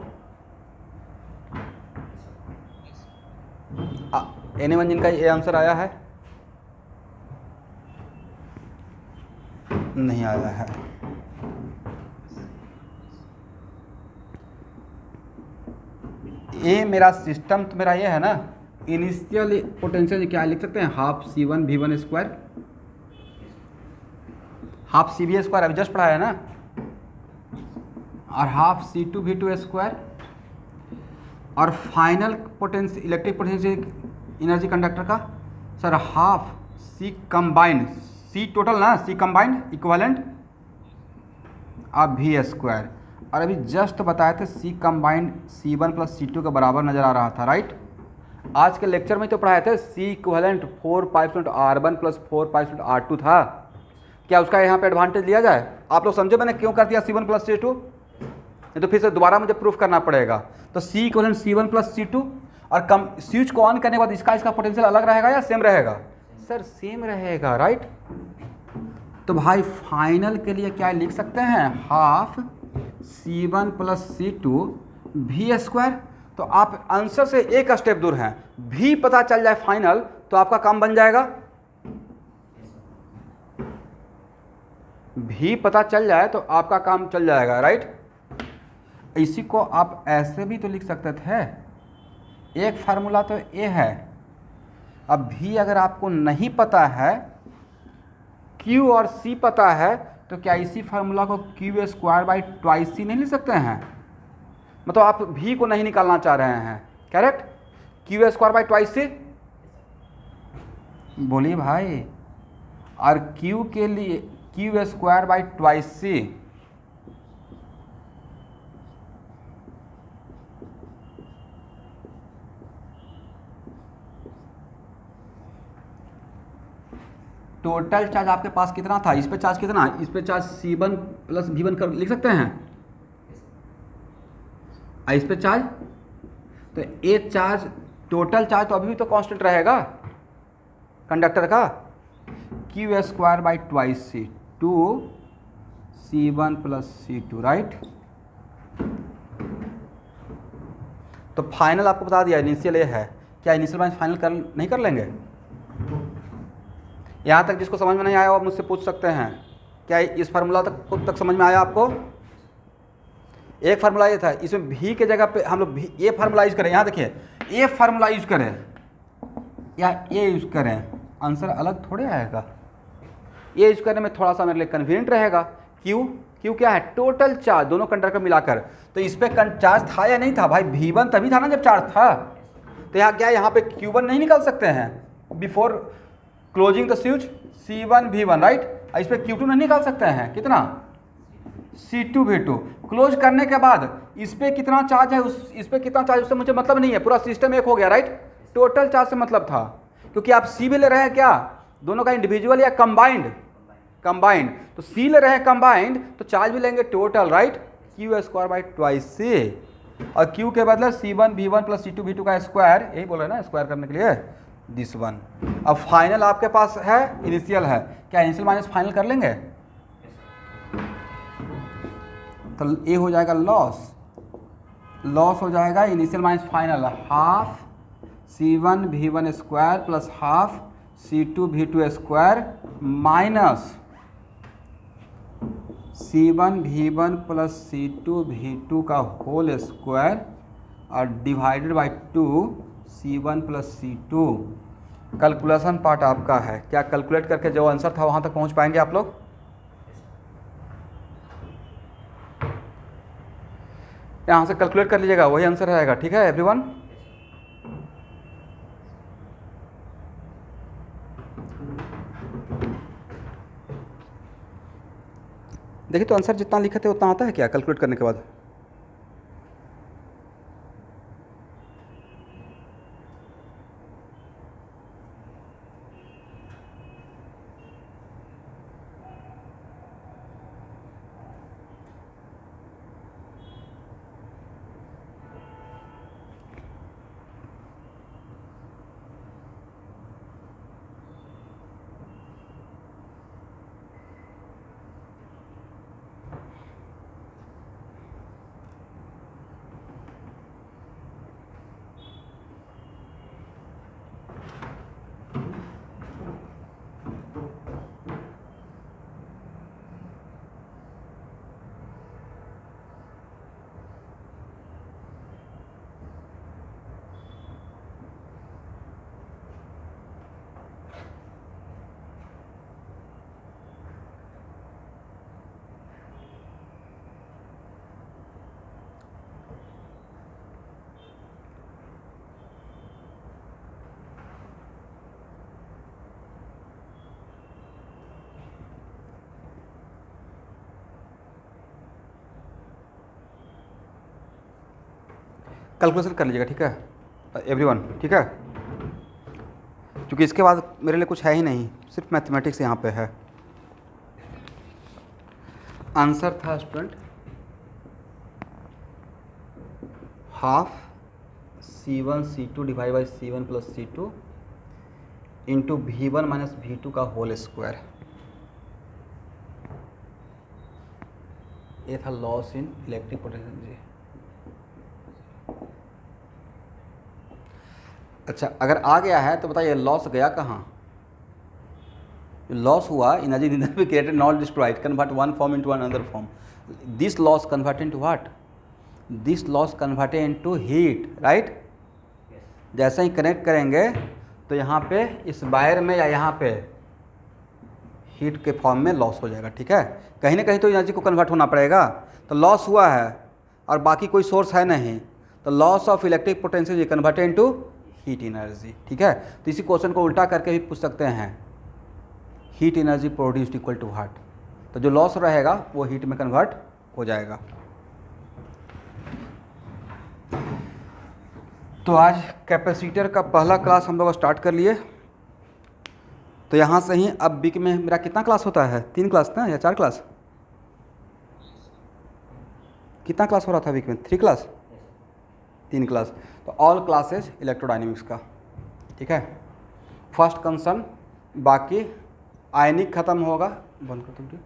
S1: एनीवन जिनका ये आंसर आया है? नहीं आया है. ये मेरा सिस्टम तो मेरा ये है ना, इनिशियल पोटेंशियल क्या लिख सकते हैं? Half C1 V1 square, half CV square अभी जस्ट पढ़ाया है ना, और हाफ C2 V2 स्क्वायर, और final potential electric potential energy conductor का sir half C combined, C total ना, C कंबाइंड इक्विवेलेंट अब V स्क्वायर, और अभी जस्ट बताए थे C combined C1 plus C2 के बराबर नज़र आ रहा था, राइट? आज के लेक्चर में तो पढ़ाए थे C equivalent 4 pipes R1 plus 4 pipes R2 था. क्या उसका यहाँ पे एडवांटेज लिया जाए? आप लोग समझे मैंने क्यों कर दिया C1 प्लस C2? नहीं तो फिर से दोबारा मुझे प्रूफ करना पड़ेगा. तो C equivalent C1 plus C2, और कम स्विच को ऑन करने के बाद इसका पोटेंशियल अलग रहेगा या सेम रहेगा? सर सेम रहेगा, राइट? तो भाई फाइनल के लिए क्या लिख सकते हैं? Half C1 plus C2 V square. तो आप आंसर से एक स्टेप दूर हैं. V पता चल जाए फाइनल तो आपका काम बन जाएगा. V पता चल जाए तो आपका काम चल जाएगा, राइट? इसी को आप ऐसे भी तो लिख सकते थे. एक फार्मूला तो ये है. अब V अगर आपको नहीं पता है, Q और C पता है, तो क्या इसी फार्मूला को Q square by twice C नहीं लिख सकते हैं? मतलब आप V को नहीं निकालना चाह रहे हैं, correct? Q square by twice C. बोलिए भाई. और Q के लिए Q square by twice C, total charge आपके पास कितना था? इस पे चार्ज कितना? इस पे चार्ज C1 प्लस V1 कर लिख सकते हैं. इस पे चार्ज, तो ये चार्ज टोटल चार्ज तो अभी भी तो कांस्टेंट रहेगा कंडक्टर का. Q square by twice C, 2 C1 plus C2, right? तो फाइनल आपको बता दिया, इनिशियल ये है. क्या इनिशियल माइनस फाइनल कर नहीं कर लेंगे? यहाँ तक जिसको समझ में नहीं आया वो मुझसे पूछ सकते हैं. क्या इस फार्मूला तक समझ में आया आपको? एक फार्मूला ये था, इसमें V के जगह पे हम लोग ये फार्मूला यूज करें. यहाँ देखिए, ये फार्मूला यूज करें या ये यूज करें, आंसर अलग थोड़े आएगा. ये यूज करने में थोड़ा सा मेरे लिए कन्वीनियंट रहेगा. क्यों क्या है? टोटल चार्ज दोनों कंडक्टर मिलाकर. तो इस पर चार्ज था या नहीं था? भाई V1 तभी था ना जब चार्ज था. तो यहाँ क्या, यहाँ पे Q1 नहीं निकाल सकते हैं before closing the switch? C1 V1, right? इस पर Q2 नहीं निकाल सकते हैं. कितना? C2 V2. क्लोज करने के बाद इस पर कितना चार्ज है, इस पर कितना चार्ज, उससे मुझे मतलब नहीं है. पूरा सिस्टम एक हो गया, राइट? टोटल चार्ज से मतलब था, क्योंकि आप C भी ले रहे हैं क्या, दोनों का इंडिविजुअल या कंबाइंड. तो C ले रहे हैं कंबाइंड, तो चार्ज भी लेंगे total, right? Q square by twice C, और Q के बदले C1 V1 plus C2 V2 का स्क्वायर, यही बोल रहे हैं ना स्क्वायर करने के लिए, दिस वन. अब फाइनल आपके पास है, इनिशियल है. क्या इनिशियल माइनस फाइनल कर लेंगे? तो ये हो जाएगा लॉस हो जाएगा initial minus final. Half C1 V1 square plus half C2 V2 square minus C1 V1 plus C2 V2 का होल स्क्वायर, और divided by 2 C1 plus C2. Calculation part आपका है. क्या कैलकुलेट करके जो आंसर था वहाँ तक पहुँच पाएंगे आप लोग? यहाँ से कैलकुलेट कर लीजिएगा, वही आंसर रहेगा. ठीक है एवरीवन? देखिए तो आंसर जितना लिखे थे उतना आता है क्या कैलकुलेट करने के बाद? कैलकुलेशन कर लीजिएगा, ठीक है एवरीवन, ठीक है, क्योंकि इसके बाद मेरे लिए कुछ है ही नहीं, सिर्फ मैथमेटिक्स यहाँ पे है। आंसर था student half C1 C2 divide by C1 plus C2 into V1 minus V2 का होल स्क्वायर। ये था लॉस इन इलेक्ट्रिक पोटेंशियल जी। अच्छा, अगर आ गया है तो बताइए लॉस गया कहाँ? लॉस हुआ energy neither be created not destroyed, convert one form into another form. This loss convert into what? This loss converted into heat, right? जैसे ही कनेक्ट करेंगे तो यहाँ पे इस वायर में या यहाँ पे हीट के फॉर्म में लॉस हो जाएगा, ठीक है? कहीं ना कहीं तो एनर्जी को कन्वर्ट होना पड़ेगा, तो लॉस हुआ है और बाकी कोई सोर्स है नहीं, तो loss of electric potential converted into heat energy, ठीक है? तो इसी क्वेश्चन को उल्टा करके भी पूछ सकते हैं, heat energy produced equal to what? तो जो लॉस रहेगा वो हीट में कन्वर्ट हो जाएगा। तो आज कैपेसिटर का पहला क्लास हम लोग स्टार्ट कर लिए। तो यहाँ से ही अब वीक में मेरा कितना क्लास होता है? 3 क्लास ना या 4 क्लास? कितना क्लास हो रहा था वीक में? 3 क्लास, 3 क्लास। तो ऑल क्लासेस इलेक्ट्रोडायनेमिक्स का, ठीक है? फर्स्ट कंसर्न, बाकी आयनिक खत्म होगा, बंद कर दो,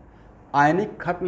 S1: आयनिक खत्म